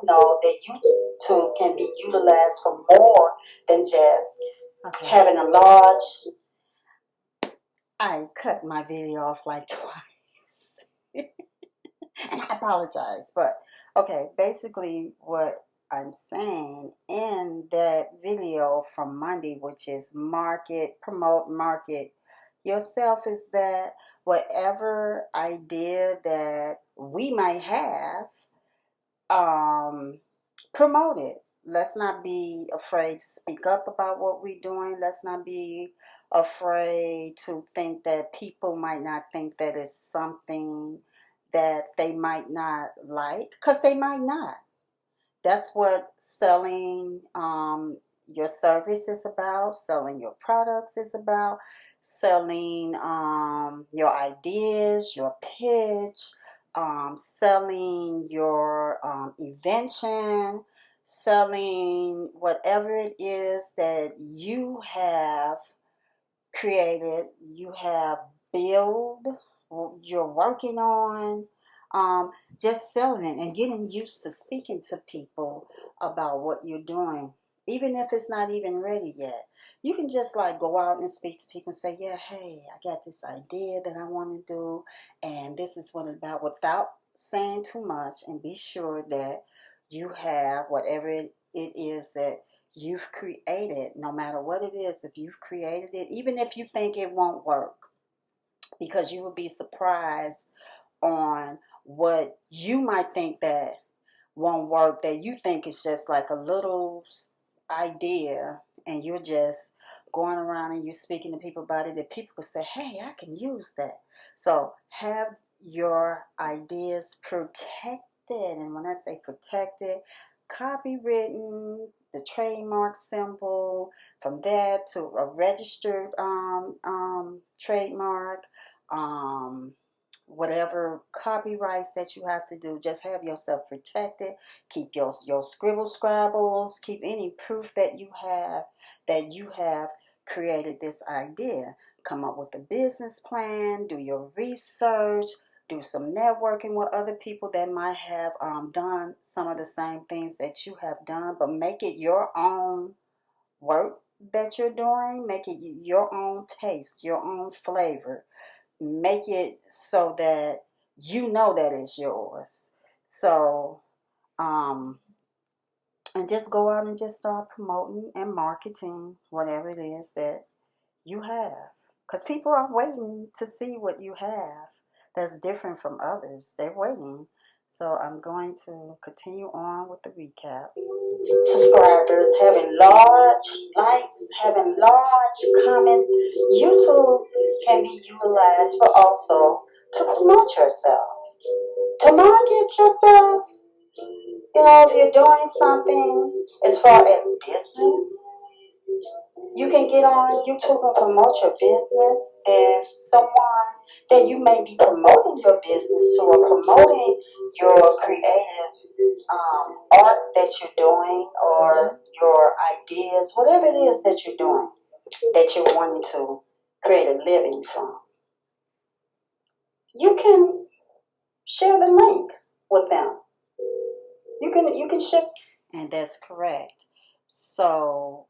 know that YouTube can be utilized for more than just having a large. I cut my video off like twice. And I apologize. But okay, basically what I'm saying in that video from Monday, which is market, promote, market yourself, is that whatever idea that we might have, um, promote it. Let's not be afraid to speak up about what we're doing. Let's not be afraid to think that people might not think that it's something that they might not like, because they might not. That's what selling your service is about, selling your products is about, selling your ideas, your pitch, selling your invention, selling whatever it is that you have created, you have built, you're working on, just selling it and getting used to speaking to people about what you're doing, even if it's not even ready yet. You can just like go out and speak to people and say, yeah, hey, I got this idea that I want to do, and this is what it's about, without saying too much, and be sure that you have whatever it is that you've created, no matter what it is, if you've created it, even if you think it won't work, because you will be surprised on what you might think that won't work, that you think is just like a little idea, and you're just going around and you're speaking to people about it, that people could say, hey, I can use that. So have your ideas protected. And when I say protected, copywritten, the trademark symbol, from that to a registered trademark, um, whatever copyrights that you have to do, just have yourself protected. Keep your scribble scrabbles, keep any proof that you have created this idea. Come up with a business plan, do your research, do some networking with other people that might have done some of the same things that you have done, but make it your own work that you're doing. Make it your own taste, your own flavor. Make it so that you know that it's yours. So, and just go out and just start promoting and marketing whatever it is that you have. Because people are waiting to see what you have that's different from others. They're waiting. So I'm going to continue on with the recap. Subscribers, having large likes, having large comments. YouTube can be utilized for also to promote yourself, to market yourself. You know, if you're doing something as far as business, you can get on YouTube and promote your business. If someone that you may be promoting your business to, or promoting your creative art that you're doing, or your ideas, whatever it is that you're doing, that you're wanting to create a living from, you can share the link with them. You can share. And that's correct. So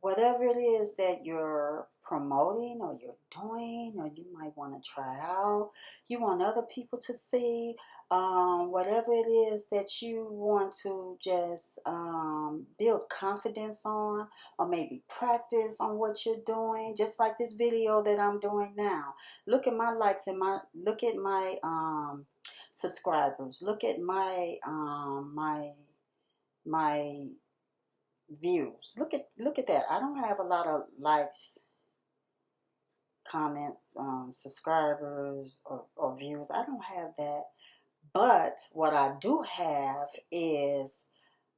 whatever it is that you're promoting or you're doing, or you might want to try out, you want other people to see, whatever it is that you want to just build confidence on, or maybe practice on what you're doing, just like this video that I'm doing now. Look at my likes and look at my subscribers, look at my views. Look at that. I don't have a lot of likes, comments, subscribers, or views. I don't have that. But what I do have is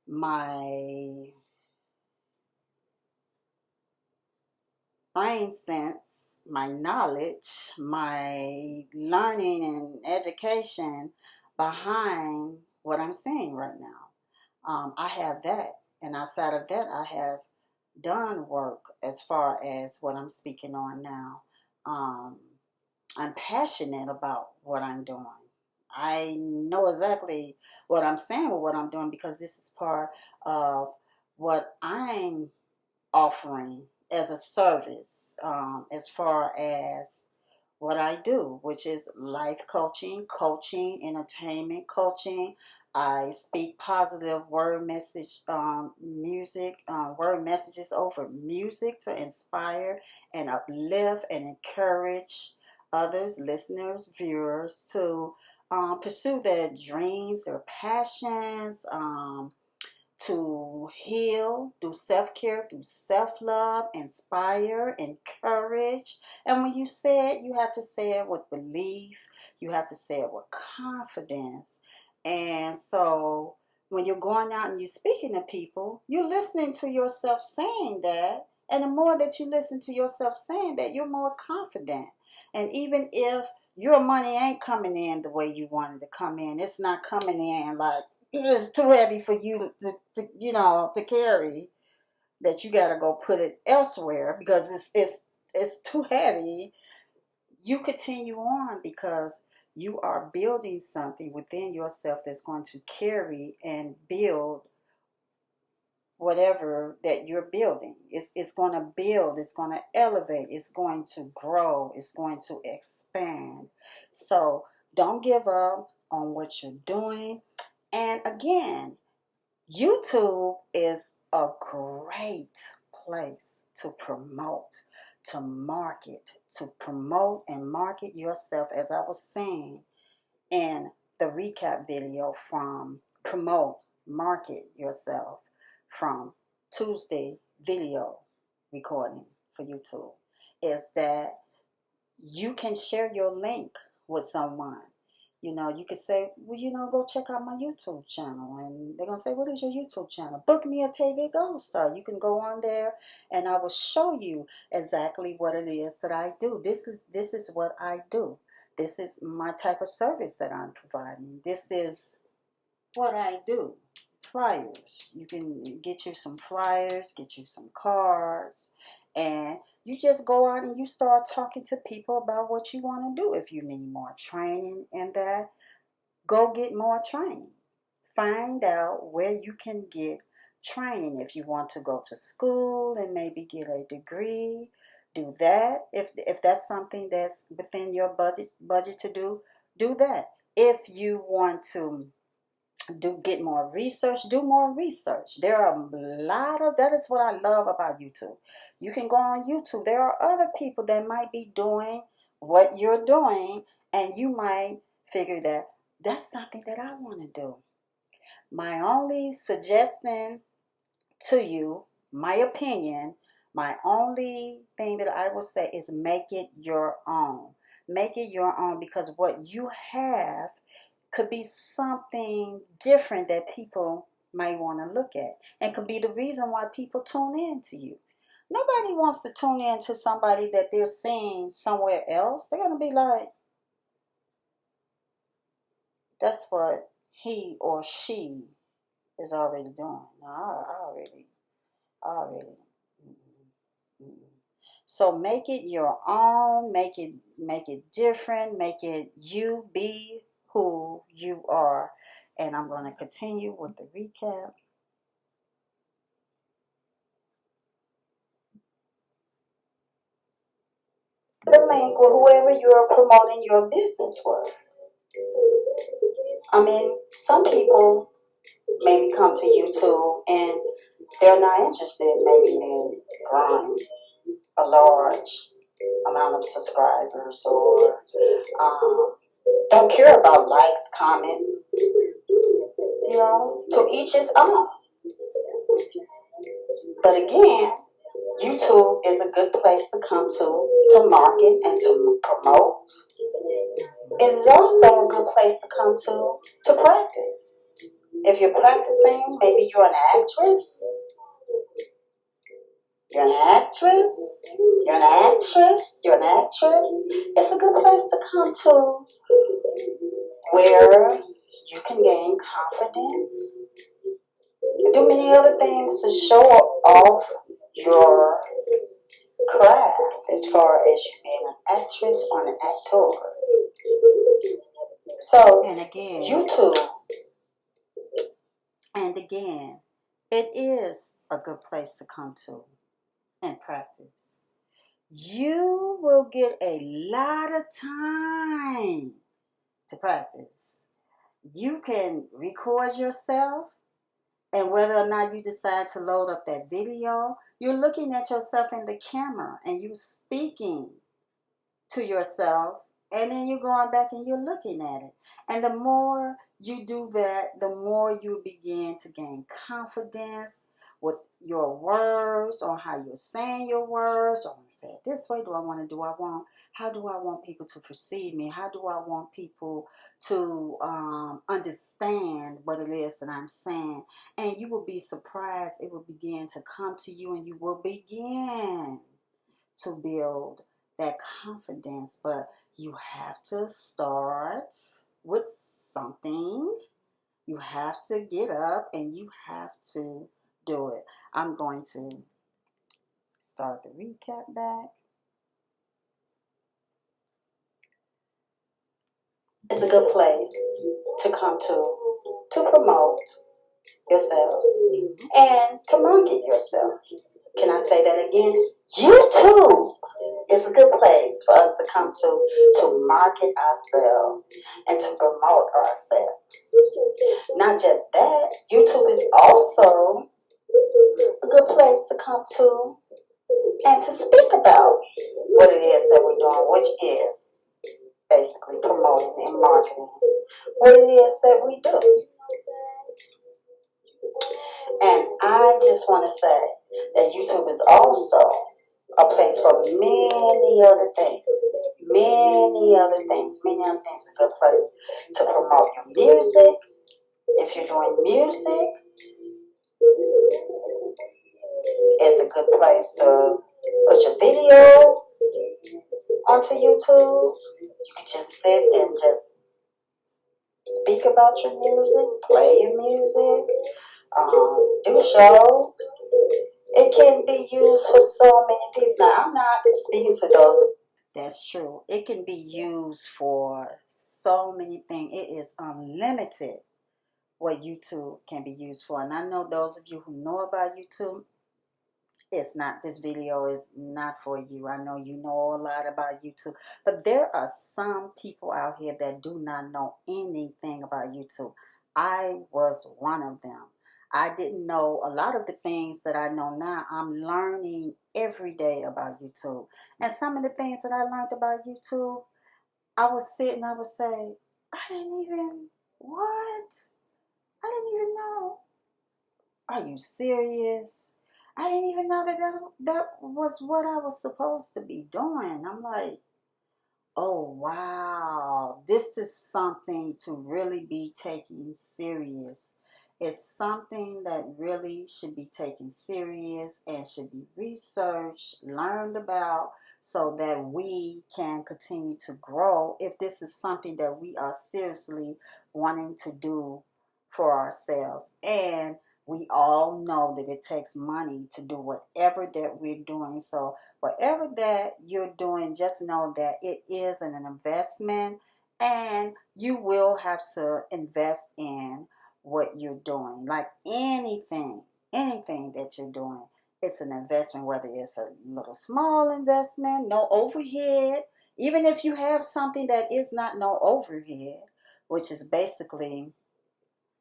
my brain sense, my knowledge, my learning and education behind what I'm saying right now. I have that. And outside of that, I have done work as far as what I'm speaking on now. Um, I'm passionate about what I'm doing. I know exactly what I'm saying with what I'm doing because this is part of what I'm offering as a service, as far as what I do, which is life coaching, coaching, entertainment coaching. I speak positive word message, music, word messages over music to inspire and uplift and encourage others, listeners, viewers to pursue their dreams, their passions, to heal, do self care, do self love, inspire, encourage. And when you say it, you have to say it with belief, you have to say it with confidence. And so when you're going out and you're speaking to people, you're listening to yourself saying that. And the more that you listen to yourself saying that, you're more confident. And even if your money ain't coming in the way you wanted to come in, it's not coming in like it's too heavy for you to carry, that you got to go put it elsewhere because it's too heavy. You continue on because you are building something within yourself that's going to carry and build whatever that you're building. It's going to build, it's going to elevate, it's going to grow, it's going to expand. So don't give up on what you're doing. And again, YouTube is a great place to promote, to market, to promote and market yourself, as I was saying in the recap video from Promote, Market Yourself from Tuesday video recording for YouTube, is that you can share your link with someone. You could say, well, go check out my YouTube channel. And they're going to say, what is your YouTube channel? Book me a TV Gold Star. You can go on there and I will show you exactly what it is that I do. This is what I do. This is my type of service that I'm providing. This is what I do. Flyers. You can get you some flyers, get you some cards, and you just go out and you start talking to people about what you want to do. If you need more training in that, go get more training. Find out where you can get training. If you want to go to school and maybe get a degree, do that. If that's something that's within your budget to do that. If you want to get more research, do more research. There are a lot of, that is what I love about YouTube. You can go on YouTube, there are other people that might be doing what you're doing, and you might figure that that's something that I want to do. My only suggestion to you, my opinion, my only thing that I will say is make it your own. Make it your own, because what you have could be something different that people might want to look at, and could be the reason why people tune in to you. Nobody wants to tune in to somebody that they're seeing somewhere else. They're going to be like, that's what he or she is already doing. No, I already. Mm-mm. So make it your own, make it different, make it you, be who you are. And I'm going to continue with the recap. The link with whoever you're promoting your business with. I mean, some people maybe come to YouTube and they're not interested maybe in growing a large amount of subscribers, or don't care about likes, comments. To each his own. But again, YouTube is a good place to come to market and to promote. It is also a good place to come to practice. If you're practicing, maybe you're an actress. You're an actress. You're an actress. You're an actress. It's a good place to come to where you can gain confidence. Do many other things to show off your craft as far as you being an actress or an actor. So And again, YouTube and again, it is a good place to come to and practice. You will get a lot of time to practice. You can record yourself, and whether or not you decide to load up that video, you're looking at yourself in the camera and you speaking to yourself, and then you're going back and you're looking at it. And the more you do that, the more you begin to gain confidence with your words, on how you're saying your words. Do I want to say it this way? Do I want to do I want how do I want people to perceive me? How do I want people to understand what it is that I'm saying? And you will be surprised. It will begin to come to you, and you will begin to build that confidence. But you have to start with something. You have to get up and you have to do it. I'm going to start the recap back. is a good place to come to promote yourselves and to market yourself. Can I say that again? YouTube is a good place for us to come to market ourselves and to promote ourselves. Not just that, YouTube is also a good place to come to and to speak about what it is that we're doing, which is basically promoting and marketing what it is that we do. And I just want to say that YouTube is also a place for many other things. Many other things. Many other things. A good place to promote your music. If you're doing music, it's a good place to put your videos onto YouTube. You can just sit and just speak about your music, play your music, do shows. It can be used for so many things. Now, I'm not speaking to those. That's true. It can be used for so many things. It is unlimited what YouTube can be used for. And I know those of you who know about YouTube, it's not, this video is not for you. I know you know a lot about YouTube, but there are some people out here that do not know anything about YouTube. I was one of them. I didn't know a lot of the things that I know now. I'm learning every day about YouTube. And some of the things that I learned about YouTube, I would sit and I would say, I didn't even, what? I didn't even know. Are you serious? I didn't even know that was what I was supposed to be doing. I'm like, oh wow, this is something to really be taken serious. It's something that really should be taken serious and should be researched, learned about, so that we can continue to grow if this is something that we are seriously wanting to do for ourselves. And we all know that it takes money to do whatever that we're doing. So whatever that you're doing, just know that it is an investment, and you will have to invest in what you're doing. Like anything that you're doing, it's an investment, whether it's a little small investment, no overhead, even if you have something that is not no overhead, which is basically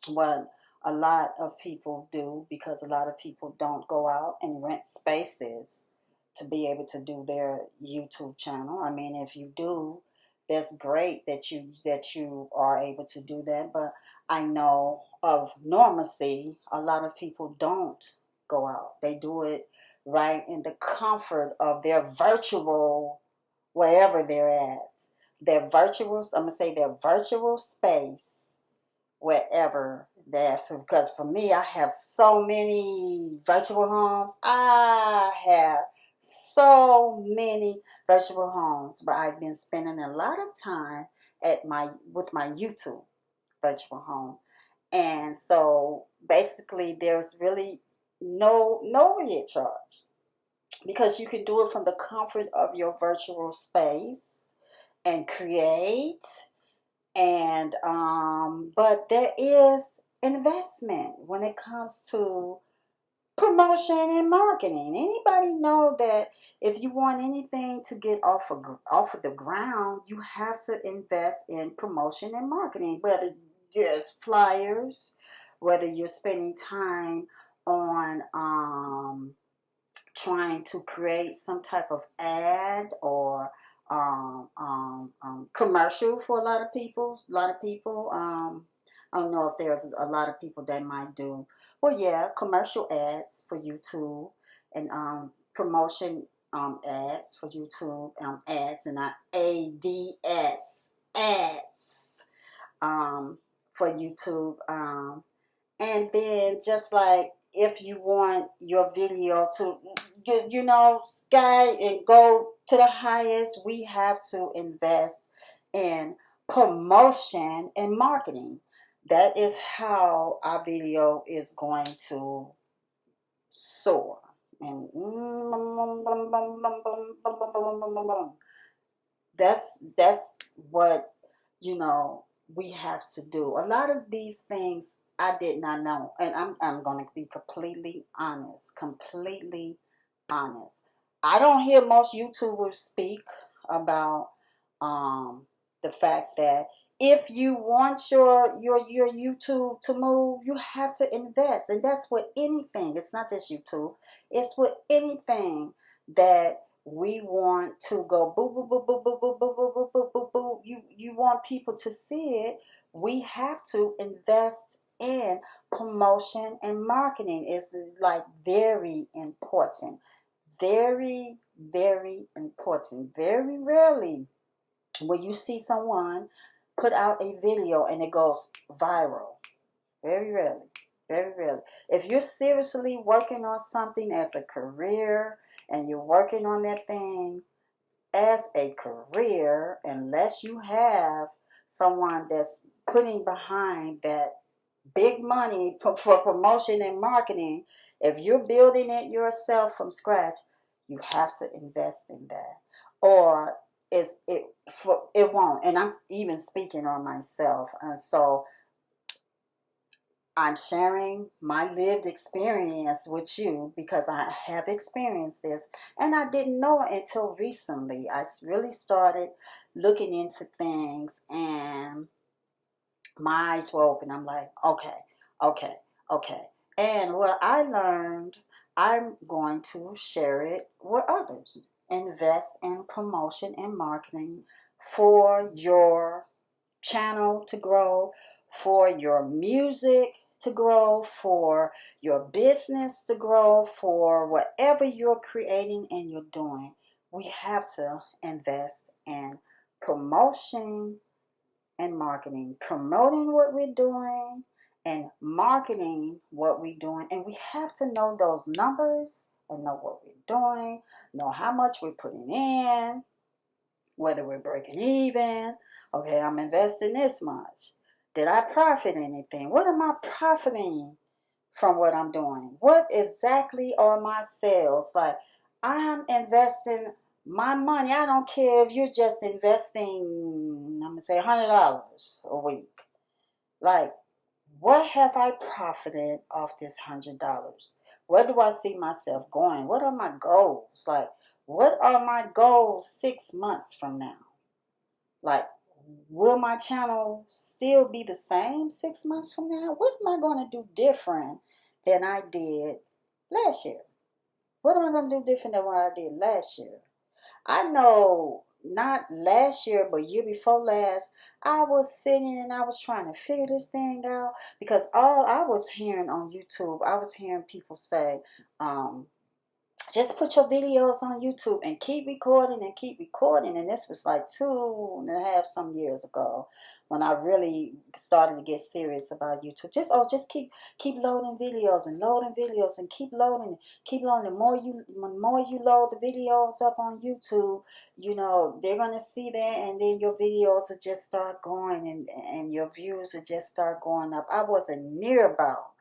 what a lot of people do, because a lot of people don't go out and rent spaces to be able to do their YouTube channel. I mean, if you do, that's great that you are able to do that. But I know of normalcy, a lot of people don't go out. They do it right in the comfort of their virtual, wherever they're at. Their virtual, I'm gonna say their virtual space, wherever that's, because for me, I have so many virtual homes. I have so many virtual homes, but I've been spending a lot of time at my with my YouTube virtual home. And so basically there's really no overhead charge, because you can do it from the comfort of your virtual space and create And but there is investment when it comes to promotion and marketing. Anybody know that if you want anything to get off of the ground, you have to invest in promotion and marketing. Whether there's flyers, whether you're spending time on trying to create some type of ad or commercial for a lot of people. A lot of people. I don't know if there's a lot of people that might do. Well, yeah, commercial ads for YouTube and promotion ads for YouTube ads and not ads for YouTube. And then just like if you want your video to, sky and go to the highest, we have to invest in promotion and marketing. That is how our video is going to soar. And that's what you know we have to do. A lot of these things I did not know, and I'm going to be completely honest. Completely honest. I don't hear most YouTubers speak about um, the fact that if you want your YouTube to move, you have to invest, and that's with anything. It's not just YouTube. It's with anything that we want to go boo boo boo boo boo boo boo boo boo boo boo boo. You want people to see it. We have to invest in promotion and marketing. Is like very important, very very important. Very rarely will you see someone put out a video and it goes viral. Very rarely. Very rarely. If you're seriously working on something as a career and you're working on that thing as a career, unless you have someone that's putting behind that big money for promotion and marketing, if you're building it yourself from scratch, you have to invest in that. Or it won't. And I'm even speaking on myself. And so I'm sharing my lived experience with you because I have experienced this and I didn't know it until recently. I really started looking into things and my eyes were open. I'm like, okay, okay, okay. And what I learned, I'm going to share it with others. Invest in promotion and marketing for your channel to grow, for your music to grow, for your business to grow, for whatever you're creating and you're doing. We have to invest in promotion and marketing, promoting what we're doing and marketing what we're doing. And we have to know those numbers and know what we're doing, know how much we're putting in, whether we're breaking even. Okay, I'm investing this much. Did I profit anything? What am I profiting from what I'm doing? What exactly are my sales? Like, I'm investing my money. I don't care if you're just investing, I'm going to say $100 a week. Like, what have I profited off this $100? Where do I see myself going? What are my goals? Like, what are my goals 6 months from now? Like, will my channel still be the same 6 months from now? What am I going to do different than I did last year? What am I going to do different than what I did last year? I know not last year, but year before last, I was sitting and I was trying to figure this thing out because all I was hearing on YouTube, I was hearing people say, just put your videos on YouTube and keep recording and keep recording. And this was like 2.5 some years ago when I really started to get serious about YouTube. Just keep loading videos and keep loading. Keep loading. The more you load the videos up on YouTube, they're gonna see that, and then your videos will just start going, and your views will just start going up. I wasn't near about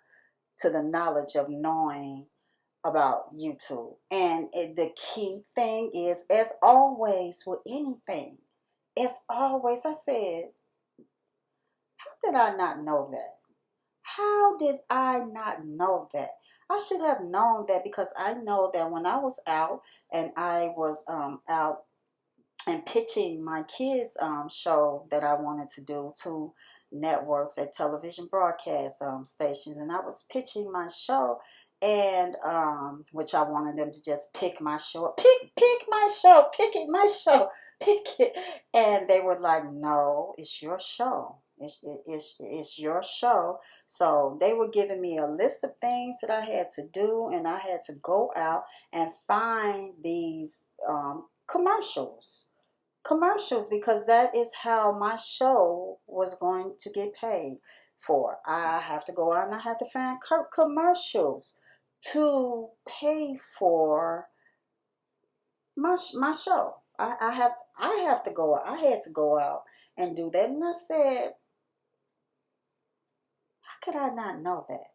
to the knowledge of knowing about YouTube. And the key thing is, as always with anything, as always, I said, did I not know that? How did I not know that? I should have known that because I know that when I was out and I was out and pitching my kids' show that I wanted to do to networks at television broadcast stations, and I was pitching my show, and which I wanted them to just pick my show, pick my show, pick it, my show, pick it, and they were like, "No, it's your show." It's your show. So they were giving me a list of things that I had to do, and I had to go out and find these commercials because that is how my show was going to get paid for. I have to go out and I have to find commercials to pay for my show. I have to go. I had to go out and do that, and I said, how could I not know that?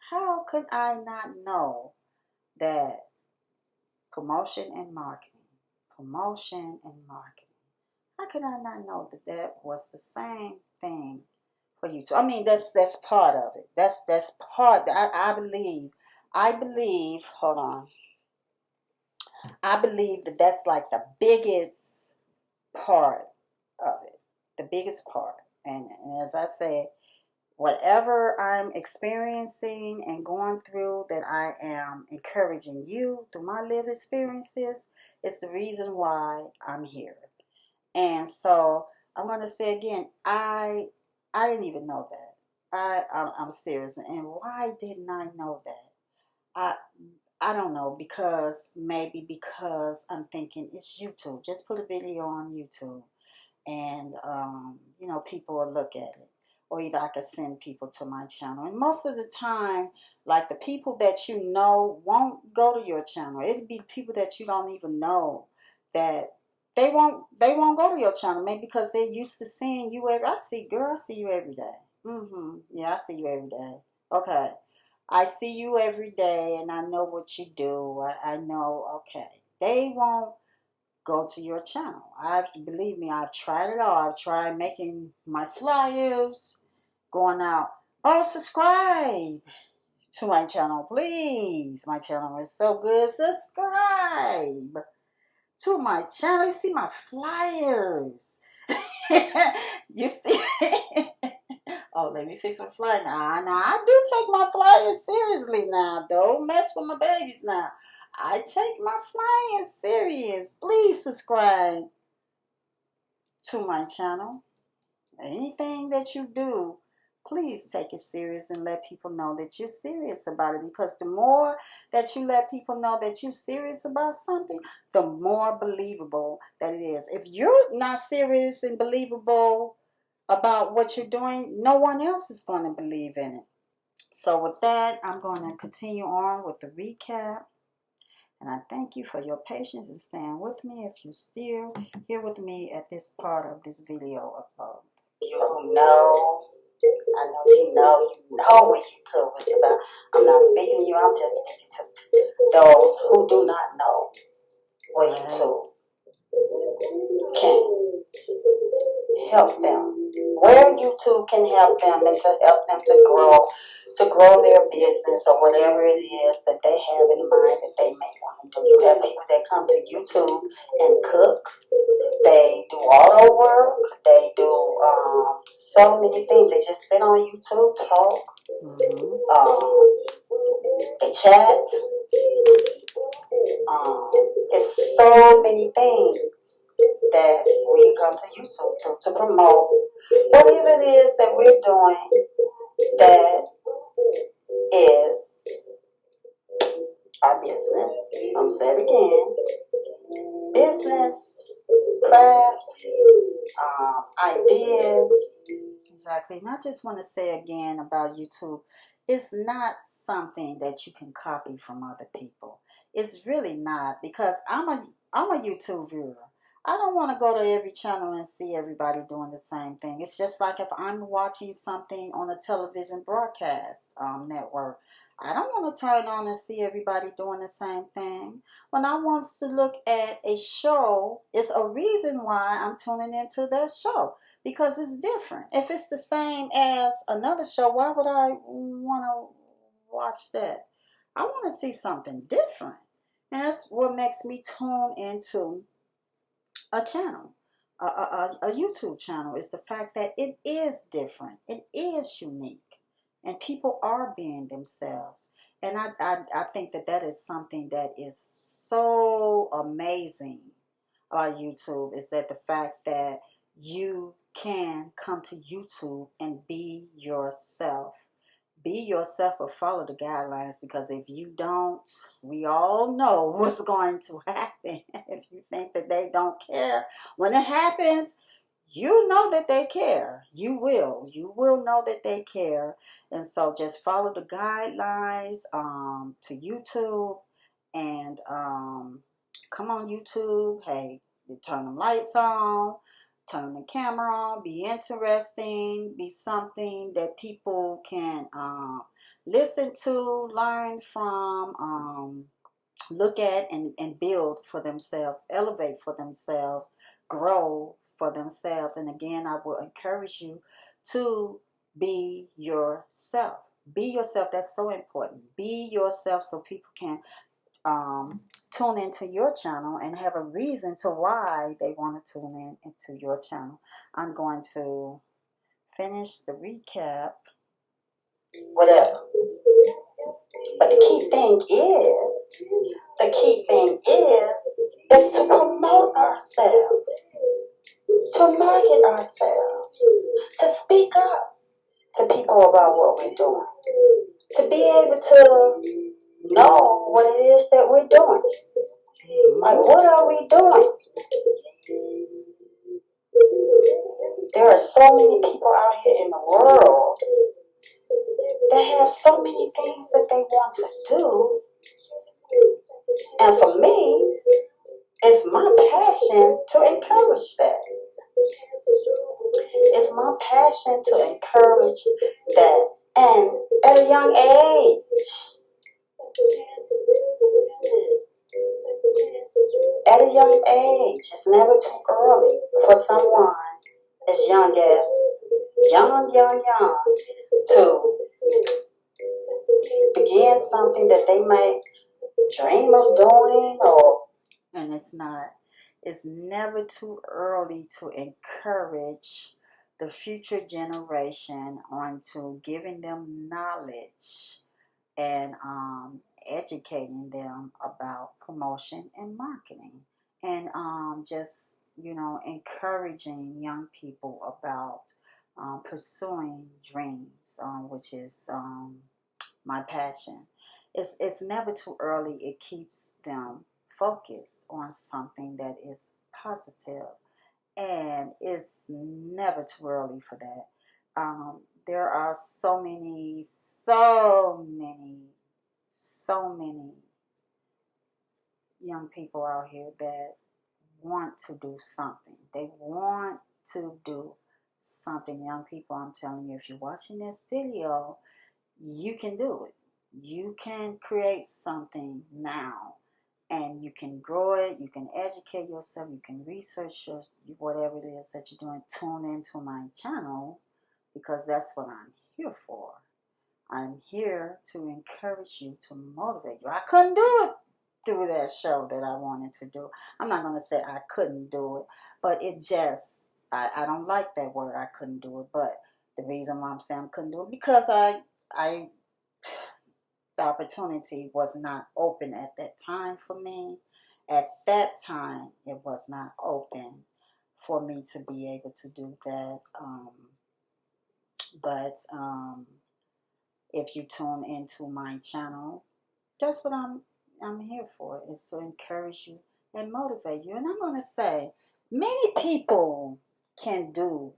How could I not know that promotion and marketing, promotion and marketing? How could I not know that that was the same thing for you too? I mean, that's part of it. That's part. I believe. Hold on. I believe that that's like the biggest part of it. The biggest part. And as I said, whatever I'm experiencing and going through, that I am encouraging you through my lived experiences, is the reason why I'm here. And so I'm going to say again, I didn't even know that. I'm serious. And why didn't I know that? I I don't know, because maybe because I'm thinking it's YouTube. Just put a video on YouTube, and people will look at it, or either I could send people to my channel. And most of the time, like, the people that you know won't go to your channel. It'd be people that you don't even know that they won't go to your channel, maybe because they're used to seeing you every. I see you every day. Yeah, I see you every day. Okay, I see you every day, and I know what you do. I know. Okay, they won't go to your channel. Believe me, I've tried it all. I've tried making my flyers, going out. Oh, subscribe to my channel, please. My channel is so good. Subscribe to my channel. You see my flyers. You see. Oh, let me fix my flyer now. Now I do take my flyers seriously now. Don't mess with my babies now. I take my flyers serious. Please subscribe to my channel. Anything that you do, please take it serious and let people know that you're serious about it. Because the more that you let people know that you're serious about something, the more believable that it is. If you're not serious and believable about what you're doing, no one else is going to believe in it. So with that, I'm going to continue on with the recap. And I thank you for your patience and staying with me if you're still here with me at this part of this video upload. You know, I know what YouTube is about. I'm not speaking to you, I'm just speaking to those who do not know what YouTube can help them. Where YouTube can help them, and to help them to grow their business or whatever it is that they have in mind that they may want to do. You have people that come to YouTube and cook. They do auto work. They do so many things. They just sit on YouTube, talk. They chat. It's so many things that we come to YouTube to promote whatever it is that we're doing that is our business. I'm saying it again. Business, craft, ideas. Exactly. And I just want to say again about YouTube, it's not something that you can copy from other people. It's really not, because I'm a YouTube viewer. I don't want to go to every channel and see everybody doing the same thing. It's just like if I'm watching something on a television broadcast network, I don't want to turn on and see everybody doing the same thing. When I want to look at a show, it's a reason why I'm tuning into that show. because it's different. If it's the same as another show, why would I want to watch that? I want to see something different. And that's what makes me tune into a channel, a YouTube channel, is the fact that it is different, it is unique, and people are being themselves. And I think that that is something that is so amazing about YouTube, is that the fact that you can come to YouTube and be yourself. Be yourself, but follow the guidelines, because if you don't, we all know what's going to happen. If you think that they don't care, when it happens, you know that they care. You will know that they care. And so just follow the guidelines to YouTube, and come on YouTube. Hey, you turn the lights on, turn the camera on, be interesting, be something that people can listen to, learn from, look at, and build for themselves, elevate for themselves, grow for themselves. And again, I will encourage you to be yourself. Be yourself. That's so important. Be yourself so people can tune into your channel and have a reason to why they want to tune in into your channel. I'm going to finish the recap. Whatever. But the key thing is to promote ourselves, to market ourselves, to speak up to people about what we're doing, to be able to know what it is that we're doing. Like, what are we doing? There are so many people out here in the world that have so many things that they want to do. And for me, it's my passion to encourage that. It's my passion to encourage that. And at a young age, it's never too early for someone as young to begin something that they might dream of doing. Or And it's never too early to encourage the future generation onto giving them knowledge and educating them about promotion and marketing, and just encouraging young people about pursuing dreams, which is my passion. It's never too early. It keeps them focused on something that is positive, and it's never too early for that. There are so many young people out here that want to do something. They want to do something. Young people, I'm telling you, if you're watching this video, you can do it. You can create something now, and you can grow it. You can educate yourself. You can research whatever it is that you're doing. Tune into my channel, because that's what I'm here for. I'm here to encourage you, to motivate you. I couldn't do it through that show that I wanted to do. I'm not going to say I couldn't do it, but I don't like that word, I couldn't do it. But the reason why I'm saying I couldn't do it, because I the opportunity was not open at that time for me. At that time, it was not open for me to be able to do that. But if you tune into my channel, that's what I'm here for, is to encourage you and motivate you. And I'm going to say, many people can do,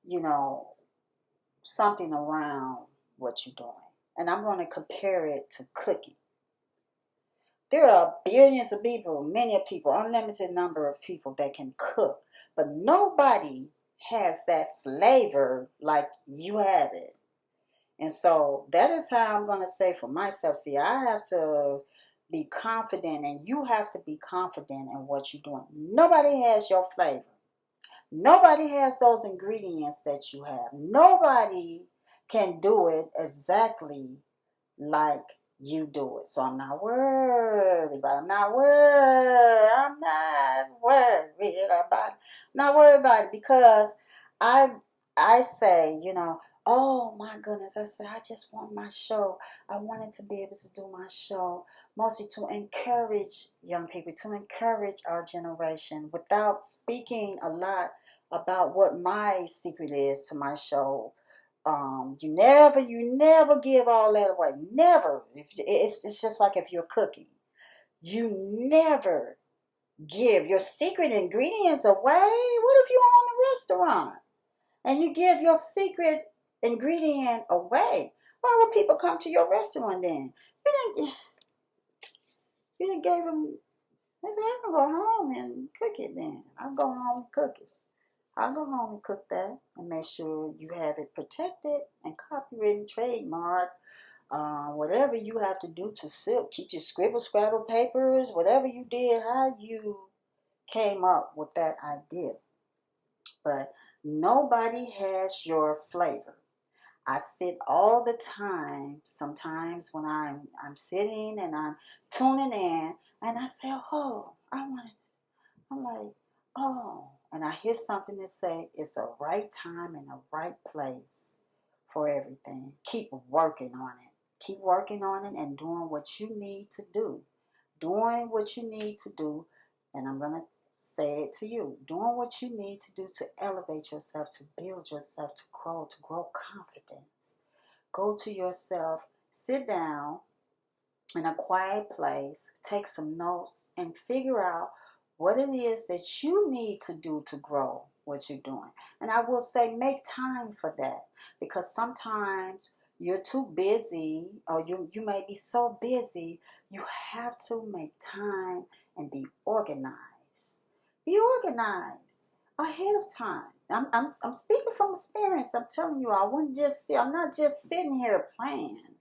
you know, something around what you're doing. And I'm going to compare it to cooking. There are billions of people, many people, unlimited number of people that can cook, but nobody has that flavor like you have it. And so that is how I'm going to say for myself. See, I have to be confident, and you have to be confident in what you're doing. Nobody has your flavor. Nobody has those ingredients that you have. Nobody can do it exactly like you do it. So I'm not worried about it. Not worried about it because I I say, oh my goodness, I said I just want my show. I wanted to be able to do my show mostly to encourage young people, to encourage our generation without speaking a lot about what my secret is to my show. You never give all that away. Never. It's just like if you're cooking, you never give your secret ingredients away. What if you own a restaurant and you give your secret ingredient away? Why would people come to your restaurant then? You didn't give them. Maybe I can go home and cook it then. I'll go home and cook it. I'll go home and cook that and make sure you have it protected and copyrighted, trademark, whatever you have to do to keep your scribble scrabble papers, whatever you did, how you came up with that idea. But nobody has your flavor. I sit all the time, sometimes when I'm sitting and I'm tuning in and I say, oh, I'm like, oh, and I hear something that say it's a right time and a right place for everything. Keep working on it. Keep working on it and doing what you need to do. Doing what you need to do, and I'm going to say it to you. Doing what you need to do to elevate yourself, to build yourself, to grow confidence. Go to yourself, sit down, in a quiet place, take some notes, and figure out what it is that you need to do to grow what you're doing. And I will say, make time for that because sometimes you're too busy or you may be so busy, you have to make time and be organized. Be organized ahead of time. I'm speaking from experience. I'm telling you, I'm not just sitting here playing.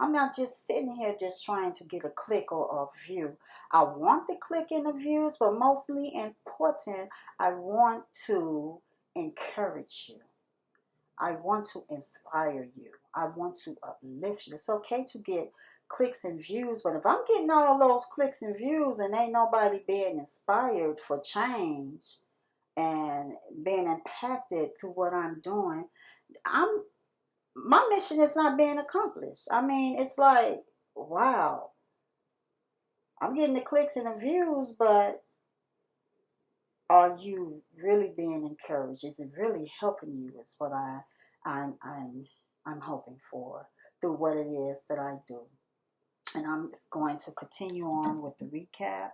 I'm not just sitting here just trying to get a click or a view. I want the click and the views, but mostly important, I want to encourage you. I want to inspire you. I want to uplift you. It's okay to get clicks and views, but if I'm getting all those clicks and views and ain't nobody being inspired for change and being impacted through what I'm doing, I'm my mission is not being accomplished. I mean, it's like, wow, I'm getting the clicks and the views, but are you really being encouraged? Is it really helping you? Is what I'm I'm I'm hoping for through what it is that I do. And I'm going to continue on with the recap.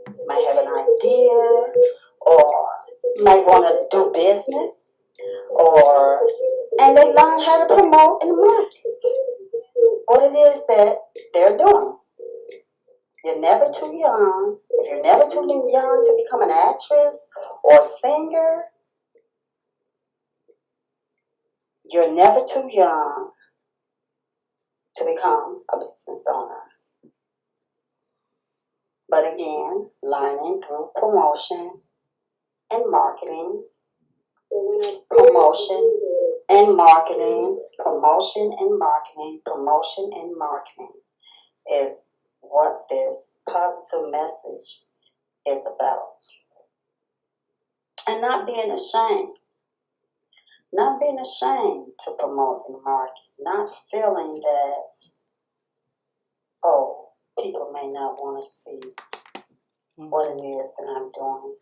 You might have an idea, or you might want to do business, or and they learn how to promote and market what it is that they're doing. You're never too young. If you're never too young to become an actress or a singer, you're never too young to become a business owner. But again, learning through promotion and marketing, promotion and marketing, promotion and marketing, promotion and marketing is what this positive message is about. And not being ashamed to promote and market, not feeling that, oh, people may not want to see what it is that I'm doing.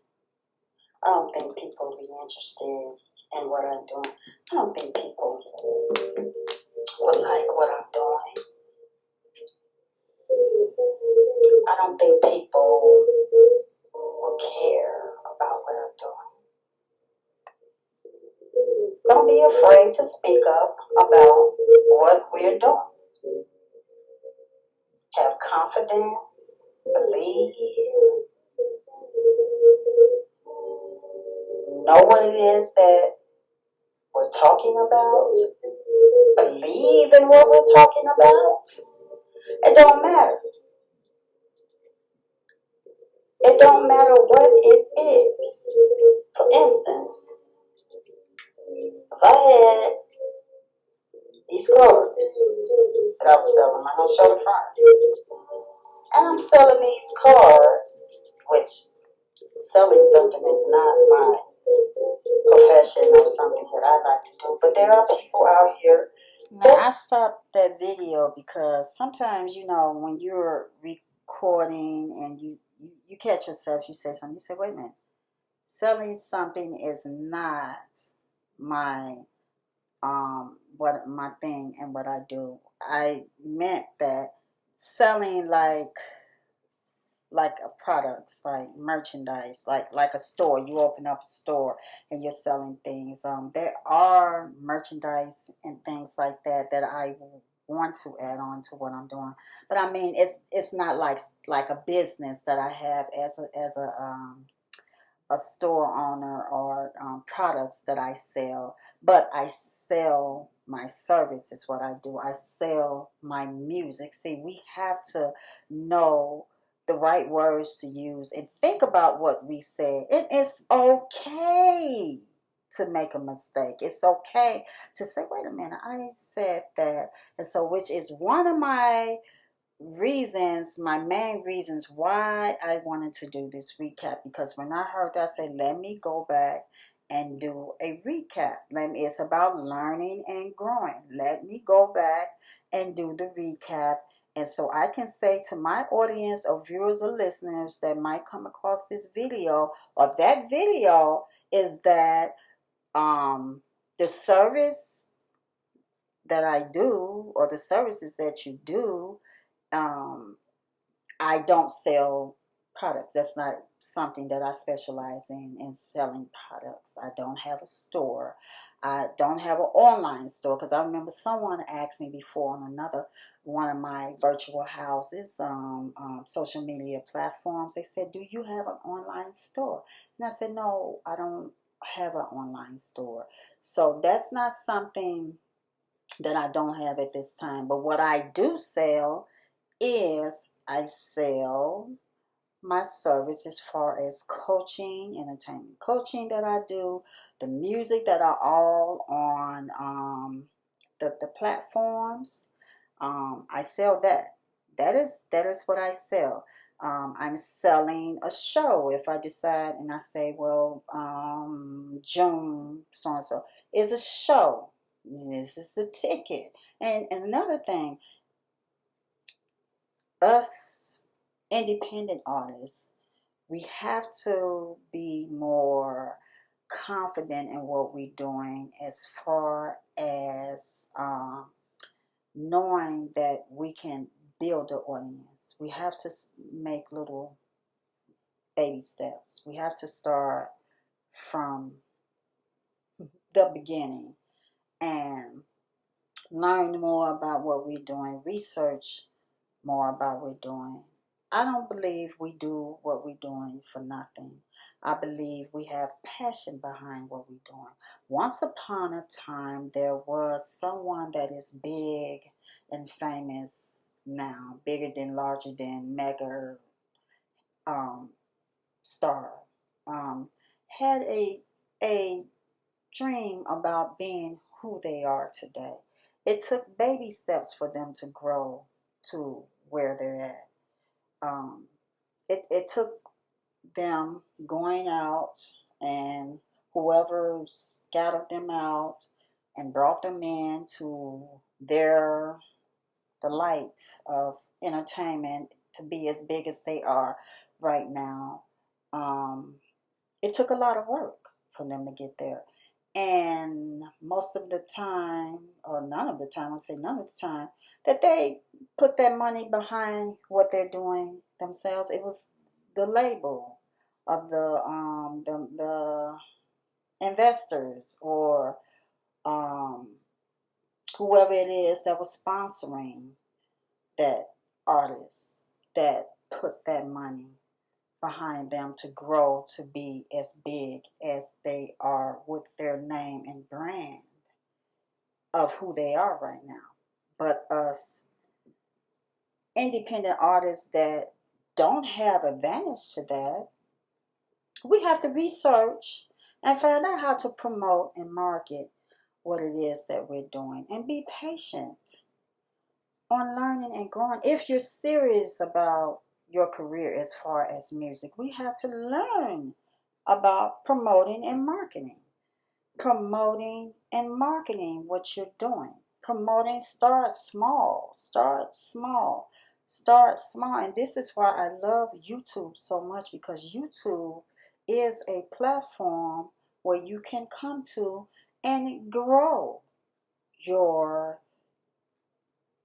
I don't think people will be interested in what I'm doing. I don't think people would like what I'm doing. I don't think people will care about what I'm doing. Don't be afraid to speak up about what we're doing. Have confidence, believe, know what it is that we're talking about, believe in what we're talking about. It don't matter. It don't matter what it is. For instance, if I had these clothes that I was selling, I'm gonna show the front, and I'm selling these cards, which selling something is not my profession or something that I like to do. But there are people out here. Now, I stopped that video because sometimes, when you're recording and you catch yourself, you say something, you say, wait a minute, selling something is not my what my thing and what I do. I meant that selling like a products, like merchandise, like a store. You open up a store and you're selling things. There are merchandise and things like that I want to add on to what I'm doing. But I mean, it's not like a business that I have as a store owner or products that I sell, but I sell my service is what I do. I sell my music. See, we have to know the right words to use and think about what we say. It is okay to make a mistake. It's okay to say, wait a minute, I said that. And so, which is one of my main reasons why I wanted to do this recap, because when I heard that, I said, let me go back and do a recap. It's about learning and growing. Let me go back and do the recap. And so I can say to my audience of viewers or listeners that might come across this video or that video is that the service that I do or the services that you do, um, I don't sell products. That's not something that I specialize in selling products. I don't have a store. I don't have an online store because I remember someone asked me before on another one of my virtual houses, social media platforms. They said, "Do you have an online store?" And I said, "No, I don't have an online store." So that's not something that I don't have at this time. But what I do sell is I sell my service as far as coaching, entertainment coaching that I do, the music that are all on the platforms. I sell that. That is what I sell. I'm selling a show if I decide and I say, well, June so and so is a show. This is the ticket. And another thing, us independent artists, we have to be more confident in what we're doing as far as knowing that we can build an audience. We have to make little baby steps. We have to start from the beginning and learn more about what we're doing, research more about what we're doing. I don't believe we do what we're doing for nothing. I believe we have passion behind what we're doing. Once upon a time, there was someone that is big and famous now, bigger than, larger than, mega um, star, um, had a dream about being who they are today. It took baby steps for them to grow to where they're at. Um, it took them going out and whoever scattered them out and brought them in to the light of entertainment to be as big as they are right now. Um, it took a lot of work for them to get there. And most of the time, or none of the time, I say none of the time, that they put their money behind what they're doing themselves. It was the label of the investors or um, whoever it is that was sponsoring that artist that put that money behind them to grow to be as big as they are with their name and brand of who they are right now. But us independent artists that don't have advantage to that, we have to research and find out how to promote and market what it is that we're doing and be patient on learning and growing. If you're serious about your career as far as music, we have to learn about promoting and marketing. Promoting and marketing what you're doing. Promoting, start small, start small, start small. And this is why I love YouTube so much, because YouTube is a platform where you can come to and grow your